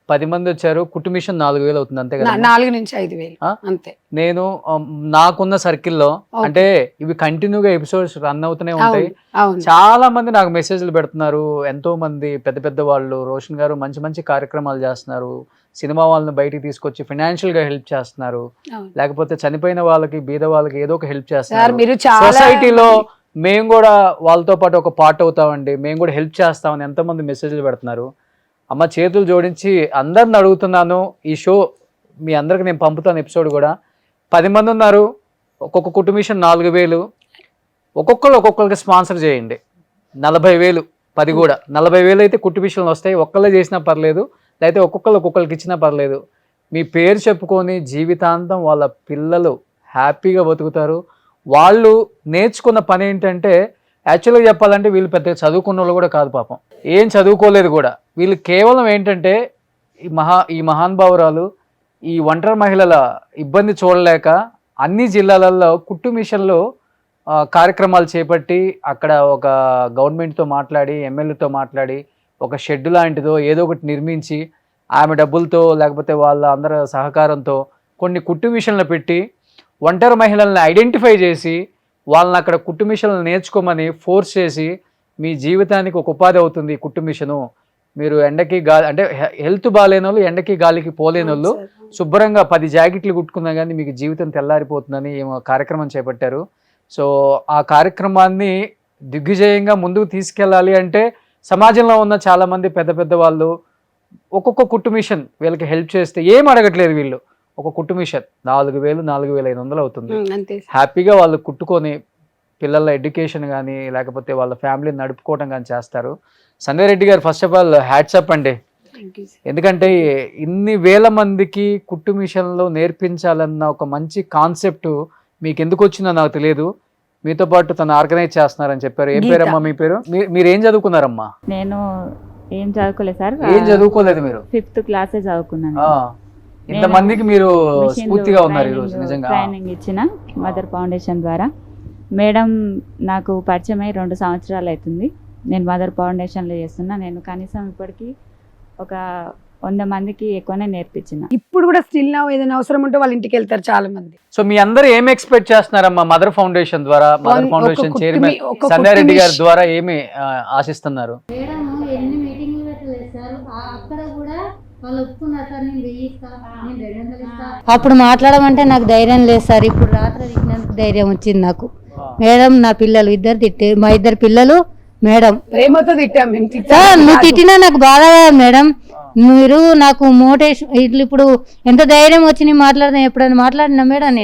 10 మంది వచ్చారు. కుట్టు మిషన్ 4000 అవుతుంది, అంతే కదా? 4 నుంచి 5000 అంతే. నేను నాకున్న సర్కిల్లో అంటే ఇవి కంటిన్యూగా ఎపిసోడ్స్ రన్ అవుతూనే ఉంటాయి. చాలా మంది నాకు మెసేజ్లు పెడుతున్నారు. ఎంతో మంది పెద్ద పెద్ద వాళ్ళు, రోషన్ గారు మంచి మంచి కార్యక్రమాలు చేస్తున్నారు, సినిమా వాళ్ళని బయటికి తీసుకొచ్చి ఫైనాన్షియల్ గా హెల్ప్ చేస్తున్నారు, లేకపోతే చనిపోయిన వాళ్ళకి, బీద వాళ్ళకి ఏదో ఒక హెల్ప్ చేస్తున్నారు. సొసైటీలో మేము కూడా వాళ్ళతో పాటు ఒక పార్ట్ అవుతామండి, మేము కూడా హెల్ప్ చేస్తామని ఎంతో మంది మెసేజ్లు పెడుతున్నారు. అమ్మ చేతులు జోడించి అందరిని అడుగుతున్నాను, ఈ షో మీ అందరికి నేను పంపుతాను ఎపిసోడ్ కూడా. 10 మంది ఉన్నారు, ఒక్కొక్క కుట్టు మిషన్ 4000, ఒక్కొక్కరికి స్పాన్సర్ చేయండి. 40,000, 10 కూడా 40,000 అయితే కుట్టు మిషన్లు వస్తాయి. ఒక్కళ్ళే చేసినా పర్లేదు, లేకపోతే ఒక్కొక్కరికి ఇచ్చినా పర్లేదు. మీ పేరు చెప్పుకొని జీవితాంతం వాళ్ళ పిల్లలు హ్యాపీగా బతుకుతారు. వాళ్ళు నేర్చుకున్న పని ఏంటంటే, యాక్చువల్గా చెప్పాలంటే వీళ్ళు పెద్దగా చదువుకున్న వాళ్ళు కూడా కాదు పాపం, ఏం చదువుకోలేదు కూడా. వీళ్ళు కేవలం ఏంటంటే ఈ మహానుభావురాలు ఈ ఒంటరి మహిళల ఇబ్బంది చూడలేక అన్ని జిల్లాలలో కుట్టు మిషన్లు కార్యక్రమాలు చేపట్టి అక్కడ ఒక గవర్నమెంట్తో మాట్లాడి, ఎమ్మెల్యేతో మాట్లాడి ఒక షెడ్ లాంటిదో ఏదో ఒకటి నిర్మించి ఆమె డబ్బులతో లేకపోతే వాళ్ళ అందరి సహకారంతో కొన్ని కుట్టు మిషన్లు పెట్టి ఒంటరి మహిళల్ని ఐడెంటిఫై చేసి వాళ్ళని అక్కడ కుట్టు మిషన్లు నేర్చుకోమని ఫోర్స్ చేసి, మీ జీవితానికి ఒక ఉపాధి అవుతుంది కుట్టు మిషను. మీరు ఎండకి గాలి అంటే హెల్త్ బాగాలేని వాళ్ళు, ఎండకి గాలికి పోలేని వాళ్ళు శుభ్రంగా 10 జాకెట్లు కుట్టుకున్నా కానీ మీకు జీవితం తెల్లారిపోతుందని కార్యక్రమం చేపట్టారు. సో ఆ కార్యక్రమాన్ని దిగ్విజయంగా ముందుకు తీసుకెళ్ళాలి అంటే సమాజంలో ఉన్న చాలామంది పెద్ద పెద్ద వాళ్ళు ఒక్కొక్క కుట్టు మిషన్ వీళ్ళకి హెల్ప్ చేస్తే ఏం అడగట్లేదు. వీళ్ళు ఒక కుట్టు మిషన్ 4,000, 4,500 అవుతుంది. హ్యాపీగా వాళ్ళు కుట్టుకొని పిల్లల ఎడ్యుకేషన్ కానీ లేకపోతే వాళ్ళ ఫ్యామిలీని నడుపుకోవడం కానీ చేస్తారు. సంజయ్ రెడ్డి గారు, ఫస్ట్ ఆఫ్ ఆల్ హ్యాట్సప్ అండి. ఎందుకంటే ఇన్ని వేల మందికి కుట్టు మిషన్లు నేర్పించాలన్న ఒక మంచి కాన్సెప్ట్ మీకు ఎందుకు వచ్చిందో నాకు తెలియదు. మీతో పాటు తను ఆర్గనైజ్ చేస్తున్నారని చెప్పారు. ఏం పేరమ్మా మీ పేరు? మీరు ఏం చదువుకున్నారమ్మా? నేను ఏం చదువుకోలేదు సార్. ఏం చదువుకోలేదు మీరు? 5th క్లాసే చదువుకున్నాను. ఇంతమందికి మీరు స్ఫూర్తిగా ఉన్నారు ఈరోజు. నిజంగా ట్రైనింగ్ ఇచ్చిన మదర్ ఫౌండేషన్ ద్వారా. మేడం నాకు పరిచయం అయ్యి 2 సంవత్సరాలు అవుతుంది. నేను మదర్ ఫౌండేషన్లో చేస్తున్నా. నేను కనీసం ఇప్పటికీ ఒక 100 మందికి ఎక్కువనే నేర్పించిన. ఇప్పుడు కూడా స్టిల్ నా ఏదైనా అవసరం ఉంటే వాళ్ళ ఇంటికి వెళ్తారు చాలా మంది. సో మీ అందరూ ఏం ఎక్స్పెక్ట్ చేస్తున్నారమ్మా మదర్ ఫౌండేషన్ ద్వారా? Mother foundation chairman Sanjay Reddy గారి ద్వారా ఏమి ఆశిస్తున్నారు? ఎన్ని మీటింగ్లు పెట్టలేదు సార్, అక్కడ కూడా వాళ్ళు ఒప్పుకున్నారు సార్, నేను 1000 ఇస్తా, నేను 200 ఇస్తా. అప్పుడు మాట్లాడమంటే నాకు ధైర్యం లేదు సార్. ఇప్పుడు రాత్రి తిట్టినందుకు ధైర్యం వచ్చింది నాకు. మేడం నా పిల్లలు ఇద్దరు తిట్టే, మా 2 పిల్లలు మేడం ప్రేమతో తిట్టాం. నువ్వు తిట్టినా నాకు బాధ మేడం. మీరు నాకు మోటివేషన్ ఇట్లా ఇప్పుడు ఎంత ధైర్యం వచ్చి నేను మాట్లాడదాం. ఎప్పుడైనా మాట్లాడినా మేడం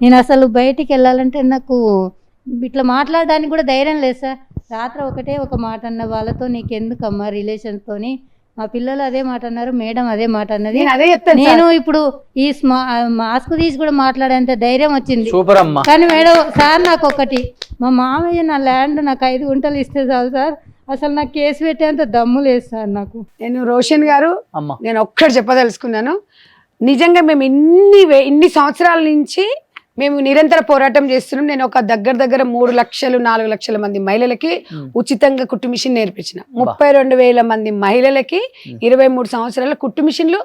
నేను అసలు బయటికి వెళ్ళాలంటే నాకు ఇట్లా మాట్లాడడానికి కూడా ధైర్యం లేదు సార్. రాత్రి ఒకటే ఒక మాట అన్న, వాళ్ళతో నీకెందుకమ్మా రిలేషన్స్తోని. మా పిల్లలు అదే మాట అన్నారు, మేడం అదే మాట అన్నది. నేను అదే చెప్తాను నేను ఇప్పుడు ఈ మాస్క్ తీసి కూడా మాట్లాడేంత ధైర్యం వచ్చింది. సూపర్ అమ్మా. కానీ మేడం సార్ నాకు ఒకటి, మా మామయ్య నా ల్యాండ్ నాకు 5 గుంటలు ఇస్తే చాలు సార్, అసలు నాకు కేసు పెట్టేంత దమ్ము లేదు సార్ నాకు. నేను రోషన్ గారు అమ్మా నేను ఒక్కటి చెప్పదలుచుకున్నాను. నిజంగా మేము ఇన్ని సంవత్సరాల నుంచి మేము నిరంతర పోరాటం చేస్తున్నాం. నేను ఒక దగ్గర 3 లక్షలు 4 లక్షల మంది మహిళలకి ఉచితంగా కుట్టు మిషన్ నేర్పించిన, 32,000 మంది మహిళలకి 23 సంవత్సరాల కుట్టు మిషన్లు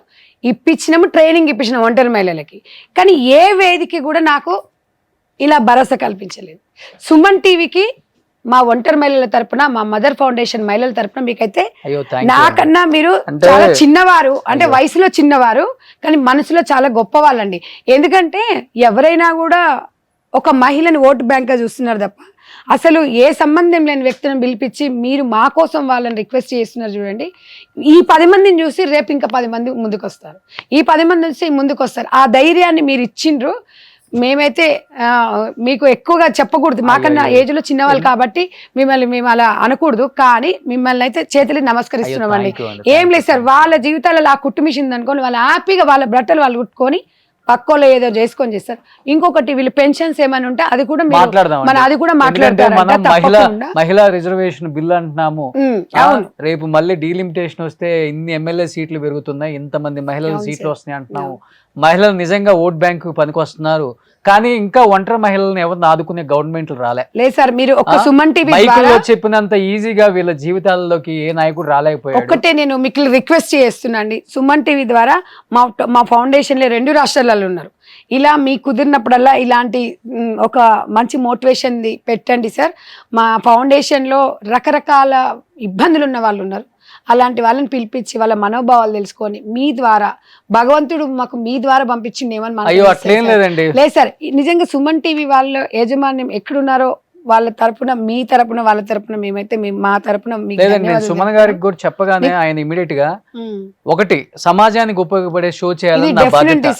ఇప్పించినాము, ట్రైనింగ్ ఇప్పించినాం ఒంటరి మహిళలకి. కానీ ఏ వేదిక కూడా నాకు ఇలా భరోసా కల్పించలేదు. సుమన్ టీవీకి మా ఒంటరి మహిళల తరపున, మా మదర్ ఫౌండేషన్ మహిళల తరపున మీకైతే నాకన్నా మీరు చాలా చిన్నవారు, అంటే వయసులో చిన్నవారు కానీ మనసులో చాలా గొప్ప వాళ్ళండి. ఎందుకంటే ఎవరైనా కూడా ఒక మహిళని ఓటు బ్యాంక్గా చూస్తున్నారు తప్ప అసలు ఏ సంబంధం లేని వ్యక్తులను పిలిపించి మీరు మా కోసం వాళ్ళని రిక్వెస్ట్ చేస్తున్నారు. చూడండి, ఈ 10 మందిని చూసి రేపు ఇంకా 10 మంది ముందుకు వస్తారు, ఈ 10 మంది చూసి ముందుకు వస్తారు. ఆ ధైర్యాన్ని మీరు ఇచ్చిండ్రు. మేమైతే మీకు ఎక్కువగా చెప్పకూడదు, మాకన్నా ఏజ్ లో చిన్నవాళ్ళు కాబట్టి మిమ్మల్ని మేము అలా అనకూడదు, కానీ మిమ్మల్ని అయితే చేతులు నమస్కరిస్తున్నామండి. ఏం లేదు సార్, వాళ్ళ జీవితాలలో ఆ కుట్టు మిషన్ అనుకోని వాళ్ళు హ్యాపీగా వాళ్ళ బట్టలు వాళ్ళు కుట్టుకొని పక్కోలో ఏదో చేసుకొని చేస్తారు. ఇంకొకటి వీళ్ళు పెన్షన్స్ ఏమైనా ఉంటే అది కూడా అది కూడా మహిళా రిజర్వేషన్ బిల్ అంటున్నాము. రేపు మళ్ళీ డీలిమిటేషన్ వస్తే ఇన్ని ఎమ్మెల్యే సీట్లు పెరుగుతున్నాయి, ఇంతమంది మహిళల సీట్లు వస్తున్నాయి అంటున్నాము. మహిళలు నిజంగా ఓట్ బ్యాంక్ పనికి వస్తున్నారు, కానీ ఇంకా ఒంటరి మహిళలను ఎవరిని ఆదుకునే గవర్నమెంట్లు రాలే. లేదు సార్, మీరు ఒక సుమన్ టీవీ మైకుల్లో చెప్పినంత ఈజీగా వీళ్ళ జీవితాల్లోకి ఏ నాయకుడు రాలేకపోయాడు. ఒక్కటే నేను మీకు రిక్వెస్ట్ చేస్తున్నాండి, సుమన్ టీవీ ద్వారా మా ఫౌండేషన్లో 2 రాష్ట్రాలలో ఉన్నారు. ఇలా మీకు కుదిరినప్పుడల్లా ఇలాంటి ఒక మంచి మోటివేషన్ పెట్టండి సార్. మా ఫౌండేషన్లో రకరకాల ఇబ్బందులు ఉన్న వాళ్ళు ఉన్నారు, అలాంటి వాళ్ళని పిలిపించి వాళ్ళ మనోభావాలు తెలుసుకొని మీ ద్వారా భగవంతుడు మాకు మీ ద్వారా పంపించింది ఏమని లేదు సార్. నిజంగా సుమన్ టీవీ వాళ్ళ యాజమాన్యం ఎక్కడున్నారో వాళ్ళ తరపున, మీ తరపున, వాళ్ళ తరపున మేమైతే మా తరపున సుమన్ గారికి కూడా చెప్పగానే ఆయన ఇమీడియట్ గా ఒకటి సమాజానికి ఉపయోగపడే షో చేయాలని నా బాధ్యత.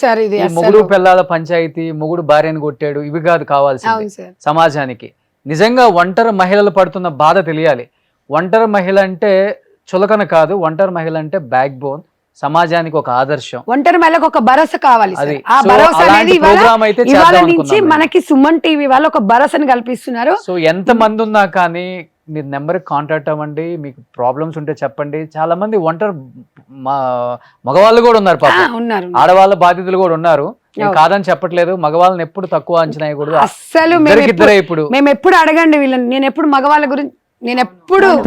మొగుడు పిల్లల పంచాయతీ, మొగుడు భార్యను కొట్టాడు, ఇవి కాదు కావాల్సింది సమాజానికి. నిజంగా ఒంటరి మహిళలు పడుతున్న బాధ తెలియాలి. ఒంటరి మహిళ అంటే చులకన కాదు, ఒంటరి మహిళ అంటే బ్యాక్ బోన్, సమాజానికి ఒక ఆదర్శం. ఒంటరి మహిళకు ఒక భరోసా కావాలి. ఆ భరోసా అనేది ఇవాళ నుంచి మనకి సుమన్ టీవీ వాళ్ళు ఒక భరోసాను కల్పిస్తున్నారు. సో ఎంత మంది ఉన్నా కానీ మీరు నెంబర్ కాంటాక్ట్ అవ్వండి, మీకు ప్రాబ్లమ్స్ ఉంటే చెప్పండి. చాలా మంది ఒంటరి మగవాళ్ళు కూడా ఉన్నారు, ఉన్నారు ఆడవాళ్ళ బాధితులు కూడా ఉన్నారు. నేను కాదని చెప్పట్లేదు, మగవాళ్ళని ఎప్పుడు తక్కువ అంచనా వేయకూడదు. అసలు మేము ఎప్పుడు అడగండి వీళ్ళని, నేను ఎప్పుడు మగవాళ్ళ గురించి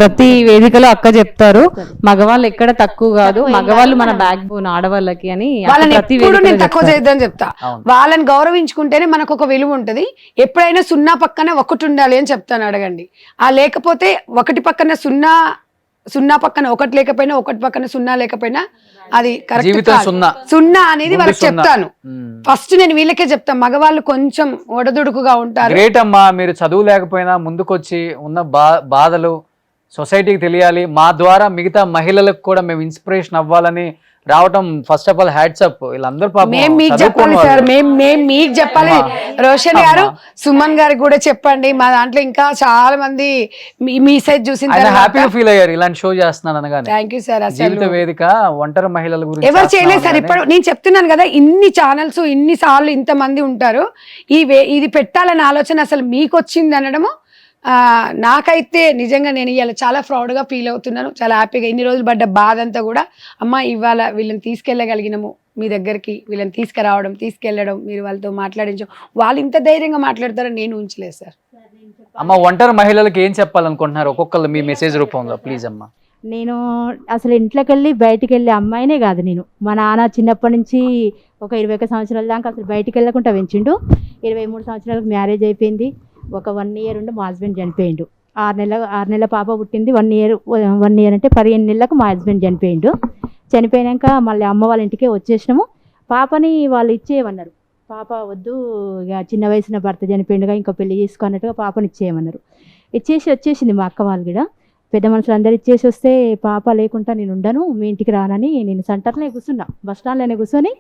ప్రతి వేదికలో అక్క చెప్తారు, మగవాళ్ళు ఎక్కడ తక్కువ కాదు, మగవాళ్ళు మన బ్యాక్ బోన్ ఆడవాళ్ళకి అని. నేను తక్కువ చేయొద్దని చెప్తా, వాళ్ళని గౌరవించుకుంటేనే మనకు ఒక విలువ ఉంటది. ఎప్పుడైనా 0 పక్కన 1 ఉండాలి అని చెప్తాను, అడగండి. లేకపోతే 1 పక్కన 0 పక్కన 1 లేకపోయినా, 1 పక్కన 0 లేకపోయినా అది కరెక్ట్. 0 అనేది వాళ్ళకి చెప్తాను. ఫస్ట్ నేను వీళ్ళకే చెప్తాను, మగవాళ్ళు కొంచెం ఒడదుడుకుగా ఉంటారు. గ్రేట్ అమ్మా, మీరు చదువు లేకపోయినా ముందుకొచ్చి ఉన్న బాధలు సొసైటీకి తెలియాలి. మా ద్వారా మిగతా మహిళలకు కూడా మేము ఇన్స్పిరేషన్ అవ్వాలని రావటం first of all hats up. వీళ్ళందరూ మీకు చెప్పాలి సార్, మీకు చెప్పాలి. రోషన్ గారు, సుమన్ గారికి కూడా చెప్పండి. మా దాంట్లో ఇంకా చాలా మంది మీ సైజ్ చూసిన హ్యాపీగా ఫీల్ అయ్యారు ఇలాంటి షో చేస్తున్నాను అనగానే. Thank you sir. జీవిత వేదిక ఒంటరి మహిళల గురించి ఎవరు చేయలేదు సార్. ఇప్పుడు నేను చెప్తున్నాను కదా, ఇన్ని ఛానల్స్ ఇన్ని సార్లు ఇంతమంది ఉంటారు, ఇది పెట్టాలన్న ఆలోచన అసలు మీకు వచ్చింది అనడము నాకైతే నిజంగా నేను ఇవాళ చాలా ప్రౌడ్గా ఫీల్ అవుతున్నాను, చాలా హ్యాపీగా. ఇన్ని రోజులు పడ్డ బాధ అంతా కూడా అమ్మ ఇవాళ వీళ్ళని తీసుకెళ్ళగలిగినాము మీ దగ్గరికి, వీళ్ళని తీసుకెళ్ళడం, మీరు వాళ్ళతో మాట్లాడించడం, వాళ్ళు ఇంత ధైర్యంగా మాట్లాడతారని నేను ఉంచలేదు సార్. అమ్మ ఒంటరి మహిళలకు ఏం చెప్పాలనుకుంటున్నారు ఒక్కొక్కరు మీ మెసేజ్ రూపంలో ప్లీజ్ అమ్మ. నేను అసలు ఇంట్లోకి వెళ్ళి బయటికి వెళ్ళే అమ్మాయినే కాదు. నేను మా నాన్న చిన్నప్పటి నుంచి ఒక 21 సంవత్సరాల దాకా అసలు బయటికి వెళ్ళకుండా పెంచిండు. 23 సంవత్సరాలకు మ్యారేజ్ అయిపోయింది. ఒక 1 ఇయర్ ఉండి మా హస్బెండ్ చనిపోయిండు. 6 నెలల పాప పుట్టింది. 1 ఇయర్ అంటే 15 నెలలకు మా హస్బెండ్ చనిపోయిండు. చనిపోయాక మళ్ళీ అమ్మ వాళ్ళ ఇంటికే వచ్చేసినాము. పాపని వాళ్ళు ఇచ్చేయమన్నారు. పాప వద్దు, ఇక చిన్న వయసున భర్త చనిపోయిండుగా, ఇంకో పెళ్లి చేసుకున్నట్టుగా పాపని ఇచ్చేయమన్నారు. వచ్చేసింది మా అక్క వాళ్ళు కూడా. పెద్ద మనుషులు అందరు ఇచ్చేసి వస్తే పాప లేకుండా నేను ఉండను, మీ ఇంటికి రానని నేను సెంటర్లోనే కూర్చున్నా, బస్ స్టాండ్లోనే కూర్చొని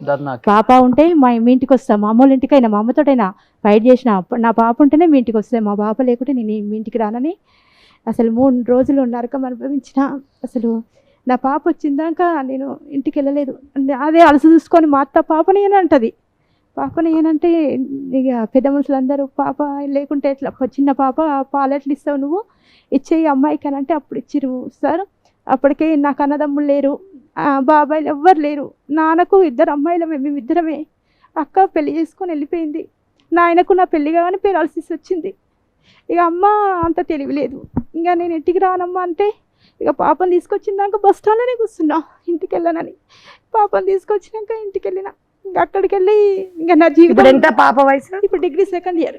పాప ఉంటే మీ ఇంటికి వస్తా, మా అమ్మోళ్ళ ఇంటికైనా మా అమ్మతోటైనా ఫైట్ చేసిన, నా పాప ఉంటేనే మీ ఇంటికి వస్తాయి, మా పాప లేకుంటే నేను మీ ఇంటికి రానని అసలు 3 రోజులు నరకం అనుభవించిన. అసలు నా పాప వచ్చిందాక నేను ఇంటికి వెళ్ళలేదు. అదే అలసి చూసుకొని మా అత్త పాపని ఏనంటది. పాపని ఏనంటే ఇక పెద్ద మనుషులందరూ పాప లేకుంటే ఎట్లా, చిన్న పాప పాలు ఎట్లా ఇస్తావు నువ్వు, ఇచ్చేయి అమ్మాయికి అని అంటే అప్పుడు ఇచ్చిరు సార్. అప్పటికే నాకు అన్నదమ్ములు లేరు, బాబాయిలు ఎవ్వరు లేరు. నాన్నకు 2 అమ్మాయిలమే, మేమిద్దరమే. అక్క పెళ్లి చేసుకొని వెళ్ళిపోయింది. నాయనకు నా పెళ్లి కాగానే పెరాలసిస్ వచ్చింది. ఇక అమ్మ అంత తెలియలేదు. ఇంకా నేను ఇంటికి రానమ్మా అంటే ఇక పాపను తీసుకొచ్చిందాక బస్ స్టాండ్లోనే కూర్చున్నా ఇంటికి వెళ్ళనని. పాపను తీసుకొచ్చినాక ఇంటికి వెళ్ళిన. ఇంకా అక్కడికి వెళ్ళి ఇంకా నా జీవితం. ఎంత పాప వయసు? ఇప్పుడు డిగ్రీ 2nd ఇయర్.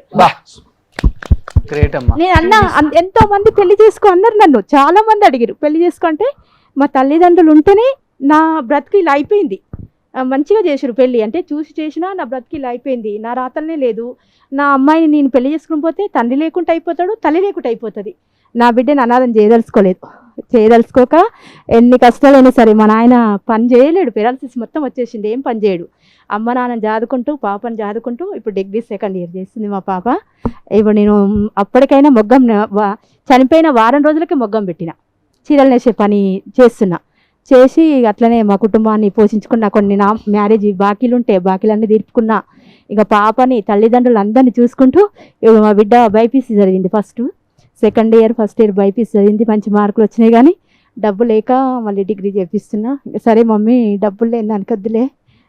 గ్రేట్ అమ్మా. నేను ఎంతో మంది పెళ్లి చేసుకో అన్నారు నన్ను, చాలా మంది అడిగారు పెళ్లి చేసుకుంటే. మా తల్లిదండ్రులు ఉంటేనే నా బ్రతికి ఇలా అయిపోయింది. మంచిగా చేసారు పెళ్ళి, అంటే చూసి చేసినా నా బ్రతికి ఇలా అయిపోయింది. నా రాతలనే లేదు. నా అమ్మాయిని నేను పెళ్లి చేసుకుని పోతే తండ్రి లేకుండా అయిపోతాడు, తల్లి లేకుండా అయిపోతుంది. నా బిడ్డని అనాథం చేయదలుచుకోక ఎన్ని కష్టాలైనా సరే మా నాయన పని చేయలేడు, పెరాలసిస్ మొత్తం వచ్చేసింది, ఏం పని చేయడు. అమ్మ నాన్నని జాదుకుంటూ పాపని జాదుకుంటూ ఇప్పుడు డిగ్రీ 2nd ఇయర్ చేస్తుంది మా పాప. ఇప్పుడు నేను అప్పటికైనా మొగ్గం చనిపోయిన వారం రోజులకే మొగ్గం పెట్టిన, చీరలు నేసే పని చేసి అట్లనే మా కుటుంబాన్ని పోషించుకున్నా. కొన్ని నా మ్యారేజ్ బాకీలు ఉంటే బాకీలన్నీ తీర్పుకున్నా. ఇక పాపని తల్లిదండ్రులు అందరినీ చూసుకుంటూ ఇప్పుడు మా బిడ్డ బైపీసీ చదివింది. Second year first year BiPC చదివింది. మంచి మార్కులు వచ్చినాయి కానీ డబ్బు లేక మళ్ళీ డిగ్రీ చేపిస్తున్నా. సరే మమ్మీ డబ్బులు లేని దానికి వద్దులే,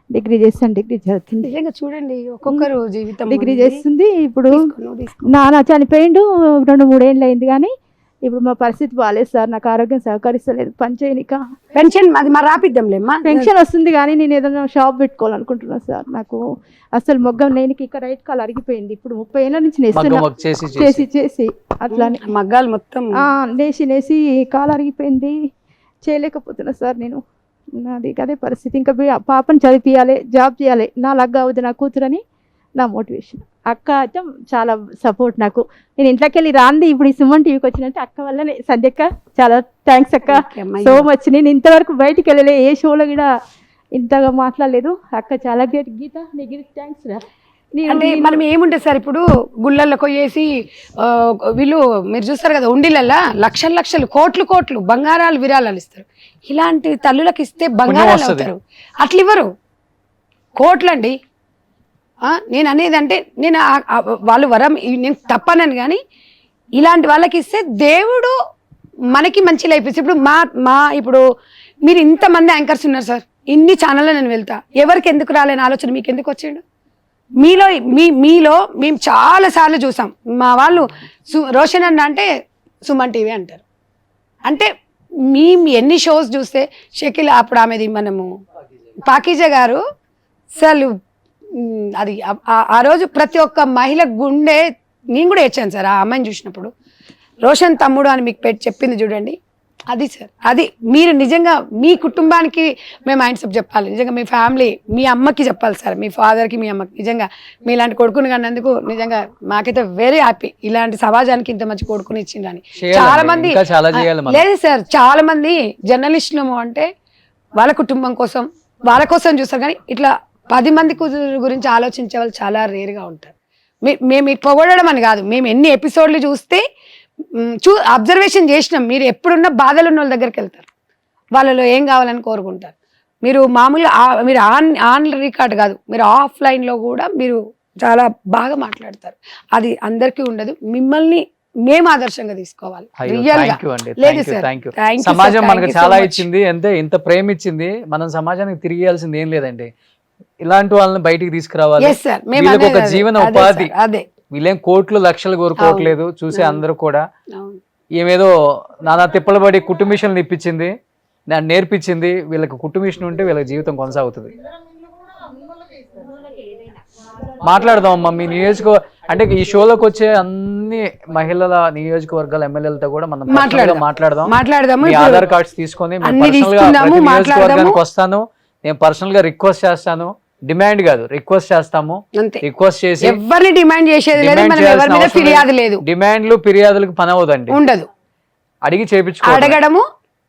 డిగ్రీ చేస్తాను, డిగ్రీ చదువుతుంది. నిజంగా చూడండి ఒక్కొక్కరు జీవితం డిగ్రీ చేస్తుంది. ఇప్పుడు నాన్న చనిపోయిండు 2-3 ఏళ్ళు అయింది కానీ ఇప్పుడు మా పరిస్థితి బాగాలేదు సార్, నాకు ఆరోగ్యం సహకరిస్తలేదు పని చేయనిక. పెన్షన్ అది మరి రాపిద్దాంలేమ్మా. పెన్షన్ వస్తుంది కానీ నేను ఏదైనా షాప్ పెట్టుకోవాలనుకుంటున్నాను సార్. నాకు అసలు మొగ్గం లేనికి ఇక్కడ రైట్ కాలు అరిగిపోయింది. ఇప్పుడు 30 ఏళ్ళ నుంచి నేస్తున్నా, చేసి అట్లానే మగ్గాలు మొత్తం నేసి కాలు అరిగిపోయింది, చేయలేకపోతున్నా సార్ నేను. నాది అదే పరిస్థితి. ఇంకా పాపను చదివియాలి, జాబ్ చేయాలి, నా లగ్గా అవుతుంది నా కూతురని నా మోటివేషన్. అక్క అయితే చాలా సపోర్ట్ నాకు. నేను ఇంట్లోకి వెళ్ళి రాంది ఇప్పుడు ఈ సుమన్ టీవీకి వచ్చినట్టే అక్క వల్లనే. సంధ్యక్క చాలా థ్యాంక్స్ అక్క, సో మచ్. నేను ఇంతవరకు బయటికి వెళ్ళలే, ఏ షోలో కూడా ఇంతగా మాట్లాడలేదు. అక్క చాలా గ్రేట్. గీత నీకు థ్యాంక్స్ రా. అంటే మనం ఏముంటుంది సార్, ఇప్పుడు గుళ్ళల్లో కొయ్యేసి వీళ్ళు మీరు చూస్తారు కదా ఉండిలల్లా లక్షలు కోట్లు బంగారాలు విరాళాలు ఇస్తారు. ఇలాంటి తల్లులకు ఇస్తే బంగారాలు అవుతారు, అట్లా ఇవ్వరు, కోట్లండి. నేను అనేది అంటే నేను వాళ్ళు వరం నేను తప్పనని కానీ ఇలాంటి వాళ్ళకి ఇస్తే దేవుడు మనకి మంచి లైఫ్ ఇస్తే. ఇప్పుడు ఇప్పుడు మీరు ఇంతమంది యాంకర్స్ ఉన్నారు సార్, ఇన్ని ఛానల్లో నేను వెళ్తా, ఎవరికి ఎందుకు రాలేని ఆలోచన మీకు ఎందుకు వచ్చాడు? మీలో మేము చాలాసార్లు చూసాం. మా వాళ్ళు రోషన్ అన్న అంటే సుమన్ టీవీ అంటారు. అంటే ఎన్ని షోస్ చూస్తే షకిల్ అప్పుడు ఆమెది మనము పాకీజా గారు అసలు అది ఆ రోజు ప్రతి ఒక్క మహిళ గుండె, నేను కూడా ఏడ్చాను సార్ ఆ అమ్మాయిని చూసినప్పుడు. రోషన్ తమ్ముడు అని మీకు చెప్పింది చూడండి, అది సార్. అది మీరు నిజంగా మీ కుటుంబానికి మేము మైండ్ చెప్పాలి, నిజంగా మీ ఫ్యామిలీ మీ అమ్మకి చెప్పాలి సార్, మీ ఫాదర్కి మీ అమ్మకి. నిజంగా మీ ఇలాంటి కొడుకుని కన్నందుకు నిజంగా మాకైతే వెరీ హ్యాపీ. ఇలాంటి సమాజానికి ఇంత మంచి కొడుకుని ఇచ్చిందని. చాలా మంది లేదు సార్, చాలా మంది జర్నలిస్టులు అంటే వాళ్ళ కుటుంబం కోసం వాళ్ళ కోసం చూస్తారు కానీ ఇట్లా 10 మంది గురించి ఆలోచించే వాళ్ళు చాలా రేర్గా ఉంటారు. మేము పొగడడం అని కాదు, మేము ఎన్ని ఎపిసోడ్లు చూస్తే అబ్జర్వేషన్ చేసినాం. మీరు ఎప్పుడున్న బాధలు ఉన్న వాళ్ళ దగ్గరికి వెళ్తారు, వాళ్ళలో ఏం కావాలని కోరుకుంటారు. మీరు మామూలుగా మీరు ఆన్ రికార్డ్ కాదు, మీరు ఆఫ్లైన్లో కూడా మీరు చాలా బాగా మాట్లాడతారు. అది అందరికీ ఉండదు, మిమ్మల్ని మేము ఆదర్శంగా తీసుకోవాలి. సమాజం మనకు చాలా ఇచ్చింది, అంతే ఇంత ప్రేమ ఇచ్చింది, మనం సమాజానికి తిరిగి ఇవ్వాల్సింది ఏం లేదండి. ఇలాంటి వాళ్ళని బయటికి తీసుకురావాలి, వీళ్ళకి ఒక జీవన ఉపాధి. వీళ్ళేం కోట్లు లక్షలు కోరుకోవట్లేదు, చూసే అందరూ కూడా. ఏమేదో నానా తిప్పలు పడి కుటుంబిషన్లు ఇప్పించింది, నేర్పించింది. వీళ్ళకి కుటుంబిషన్ ఉంటే వీళ్ళకి జీవితం కొనసాగుతుంది. మాట్లాడదాం అమ్మా మీ అంటే ఈ షోలోకి వచ్చే అన్ని మహిళల నియోజకవర్గాల ఎమ్మెల్యేలతో కూడా మనం మాట్లాడదాం. మీ ఆధార్ కార్డ్స్ తీసుకొని నియోజకవర్గానికి వస్తాను, నేను పర్సనల్ గా రిక్వెస్ట్ చేస్తాను. డిమాండ్ కాదు, రిక్వెస్ట్ చేస్తాము. రిక్వెస్ట్ చేసి ఎవరిని డిమాండ్ చేసేది లేదు, మనం ఎవరి మీద ఫిర్యాదు లేదు. డిమాండ్లు ఫిర్యాదులకు పని అవ్వదండి, ఉండదు. అడిగి చేపించుకో, అడగడము,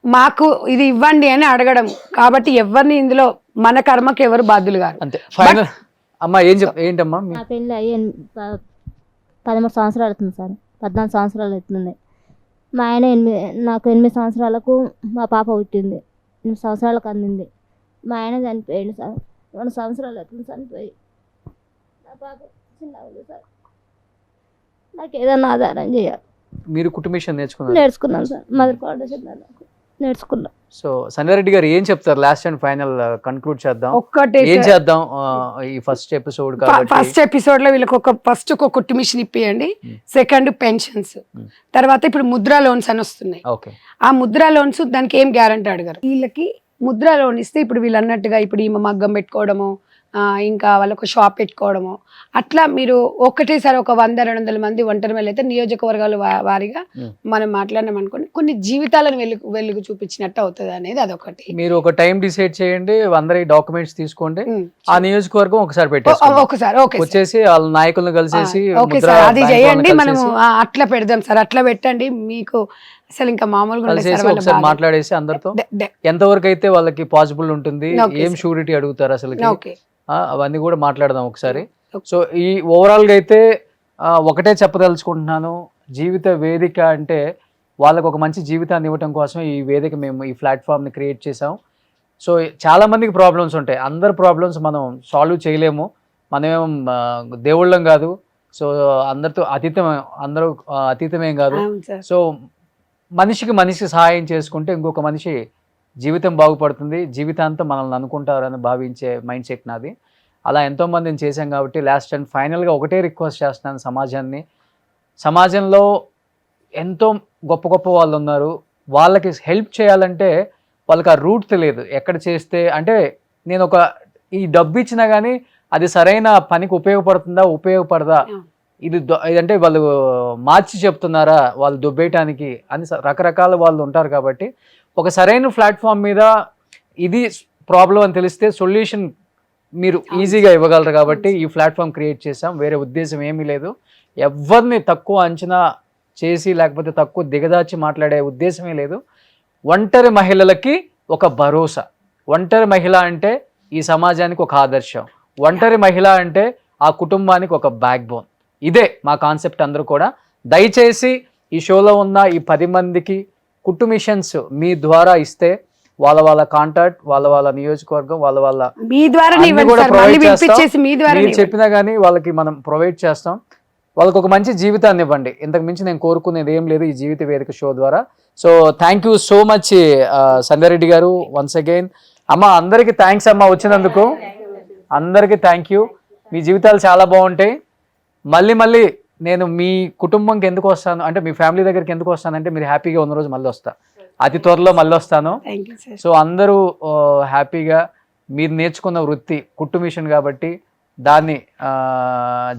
మాకు ఇది ఇవ్వండి అని అడగడం. కాబట్టి ఎవరిని ఇందులో మన కర్మకి ఎవరు బాధ్యులు కాదు, అంతే. ఫైనల్ అమ్మా ఏంటమ్మా నా పెళ్ళి 13 సంవత్సరాలు అవుతుంది సార్, 14 సంవత్సరాలు అవుతుంది. మా ఆయన నాకు 8 సంవత్సరాలకు మా పాప పుట్టింది, 8 సంవత్సరాలకు అందింది. మా ఆయన చనిపోయింది సార్, 2 సంవత్సరాలు అవుతుంది చనిపోయి. నా పాప చిన్నగా ఉంది సార్, నాకు ఏదన్నా ఆధారం చేయాలి. మీరు కుటుంబిషన్ నేర్చుకున్నారు? నేర్చుకున్నాను సార్, మదర్ ఫౌండేషన్ నేర్చుకున్నా. సో సంధ్యారెడ్డి గారు ఏం చెప్తారు? లాస్ట్ అండ్ ఫైనల్ కన్క్లూడ్ చేద్దాం. ఒక్కటే ఏం చేద్దాం ఈ ఫస్ట్ ఎపిసోడ్ కాబట్టి? ఫస్ట్ ఎపిసోడ్ లో వీళ్ళకి ఫస్ట్ ఒక కుటుంబిషన్ ఇప్పియండి, సెకండ్ పెన్షన్స్, తర్వాత ఇప్పుడు ముద్రా లోన్స్ అని వస్తున్నాయి. ఓకే, ఆ ముద్రా లోన్స్ దానికి ఏం గ్యారంటీ అడగరు. వీళ్ళకి ముద్రా లోన్ ఇస్తే ఇప్పుడు వీళ్ళు అన్నట్టుగా ఇప్పుడు ఈమె మగ్గం పెట్టుకోవడము, ఇంకా వాళ్ళకు షాప్ పెట్టుకోవడము, అట్లా మీరు ఒకటేసారి ఒక 100-200 మంది ఒంటరి మహిళలు అయితే నియోజకవర్గాల వారిగా మనం మాట్లాడినాం అనుకోండి, కొన్ని జీవితాలను వెలుగు చూపించినట్టు అవుతుంది అనేది అదొకటి. మీరు ఒక టైం డిసైడ్ చేయండి, అందరి డాక్యుమెంట్స్ తీసుకోండి, ఆ నియోజకవర్గం ఒకసారి పెట్టేసి వచ్చేసి వాళ్ళ నాయకులను కలిసేసి అది చేయండి. మనము అట్లా పెడదాం సార్, అట్లా పెట్టండి. మీకు అసలు ఇంకా మామూలుగా మాట్లాడేసి అందరితో ఎంతవరకు అయితే వాళ్ళకి పాసిబుల్ ఉంటుంది, ఏం షూరిటీ అడుగుతారు అసలు, అవన్నీ కూడా మాట్లాడదాం ఒకసారి. సో ఈ ఓవరాల్ గా అయితే ఒకటే చెప్పదలుచుకుంటున్నాను, జీవిత వేదిక అంటే వాళ్ళకు ఒక మంచి జీవితాన్ని ఇవ్వటం కోసం ఈ వేదిక మేము ఈ ప్లాట్ఫామ్ ని క్రియేట్ చేసాం. సో చాలా మందికి ప్రాబ్లమ్స్ ఉంటాయి, అందరు ప్రాబ్లమ్స్ మనం సాల్వ్ చేయలేము, మనమేమో దేవుళ్ళం కాదు, సో అందరితో అందరూ అతీతమేం కాదు. సో మనిషికి సహాయం చేసుకుంటే ఇంకొక మనిషి జీవితం బాగుపడుతుంది, జీవితాంతం మనల్ని అనుకుంటారని భావించే మైండ్ సెట్ నాది. అలా ఎంతోమందిని చేశాం కాబట్టి లాస్ట్ అండ్ ఫైనల్గా ఒకటే రిక్వెస్ట్ చేస్తున్నాను సమాజంలో ఎంతో గొప్ప గొప్ప వాళ్ళు ఉన్నారు, వాళ్ళకి హెల్ప్ చేయాలంటే వాళ్ళకి ఆ రూట్ తెలియదు, ఎక్కడ చేస్తే అంటే నేను ఈ డబ్బు ఇచ్చినా కానీ అది సరైన పనికి ఉపయోగపడదా, ఇదంటే వాళ్ళు మార్చి చెప్తున్నారా వాళ్ళు దొబ్బేయటానికి అని రకరకాల వాళ్ళు ఉంటారు. కాబట్టి ఒక సరైన ప్లాట్ఫామ్ మీద ఇది ప్రాబ్లం అని తెలిస్తే సొల్యూషన్ మీరు ఈజీగా ఇవ్వగలరు కాబట్టి ఈ ప్లాట్ఫామ్ క్రియేట్ చేసాం. వేరే ఉద్దేశం ఏమీ లేదు, ఎవరిని తక్కువ అంచనా చేసి లేకపోతే తక్కువ దిగదాచి మాట్లాడే ఉద్దేశమే లేదు. ఒంటరి మహిళలకి ఒక భరోసా, ఒంటరి మహిళ అంటే ఈ సమాజానికి ఒక ఆదర్శం, ఒంటరి మహిళ అంటే ఆ కుటుంబానికి ఒక బ్యాక్ బోన్. ఇదే మా కాన్సెప్ట్. అందరూ కూడా దయచేసి ఈ షోలో ఉన్న ఈ 10 మందికి కుటుంబిషన్స్ మీ ద్వారా ఇస్తే వాళ్ళ కాంటాక్ట్, వాళ్ళ నియోజకవర్గం, వాళ్ళ మీ ద్వారా చెప్పినా కానీ వాళ్ళకి మనం ప్రొవైడ్ చేస్తాం. వాళ్ళకి ఒక మంచి జీవితాన్ని ఇవ్వండి, ఇంతకు మించి నేను కోరుకునేది ఏం లేదు ఈ జీవిత వేదిక షో ద్వారా. So thank you so much Sandhya Reddy గారు వన్స్ అగైన్. అమ్మ అందరికీ థ్యాంక్స్ అమ్మ వచ్చినందుకు, అందరికీ థ్యాంక్ యూ. మీ జీవితాలు చాలా బాగుంటాయి. మళ్ళీ నేను మీ కుటుంబంకి ఎందుకు వస్తాను అంటే మీ ఫ్యామిలీ దగ్గరికి ఎందుకు వస్తానంటే మీరు హ్యాపీగా ఉన్న రోజు మళ్ళీ వస్తా, అతి త్వరలో మళ్ళీ వస్తాను. సో అందరూ హ్యాపీగా మీరు నేర్చుకున్న వృత్తి కుటుంబిషన్ కాబట్టి దాన్ని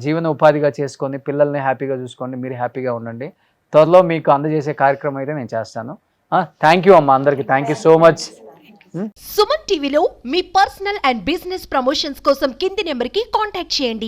జీవన ఉపాధిగా చేసుకొని పిల్లల్ని హ్యాపీగా చూసుకోండి, మీరు హ్యాపీగా ఉండండి. త్వరలో మీకు అందజేసే కార్యక్రమం అయితే నేను చేస్తాను. థ్యాంక్ యూ అమ్మ, అందరికీ thank you so much. Suman టీవీలో మీ పర్సనల్ అండ్ బిజినెస్ ప్రమోషన్స్ కోసం కింది నెంబర్కి కాంటాక్ట్ చేయండి.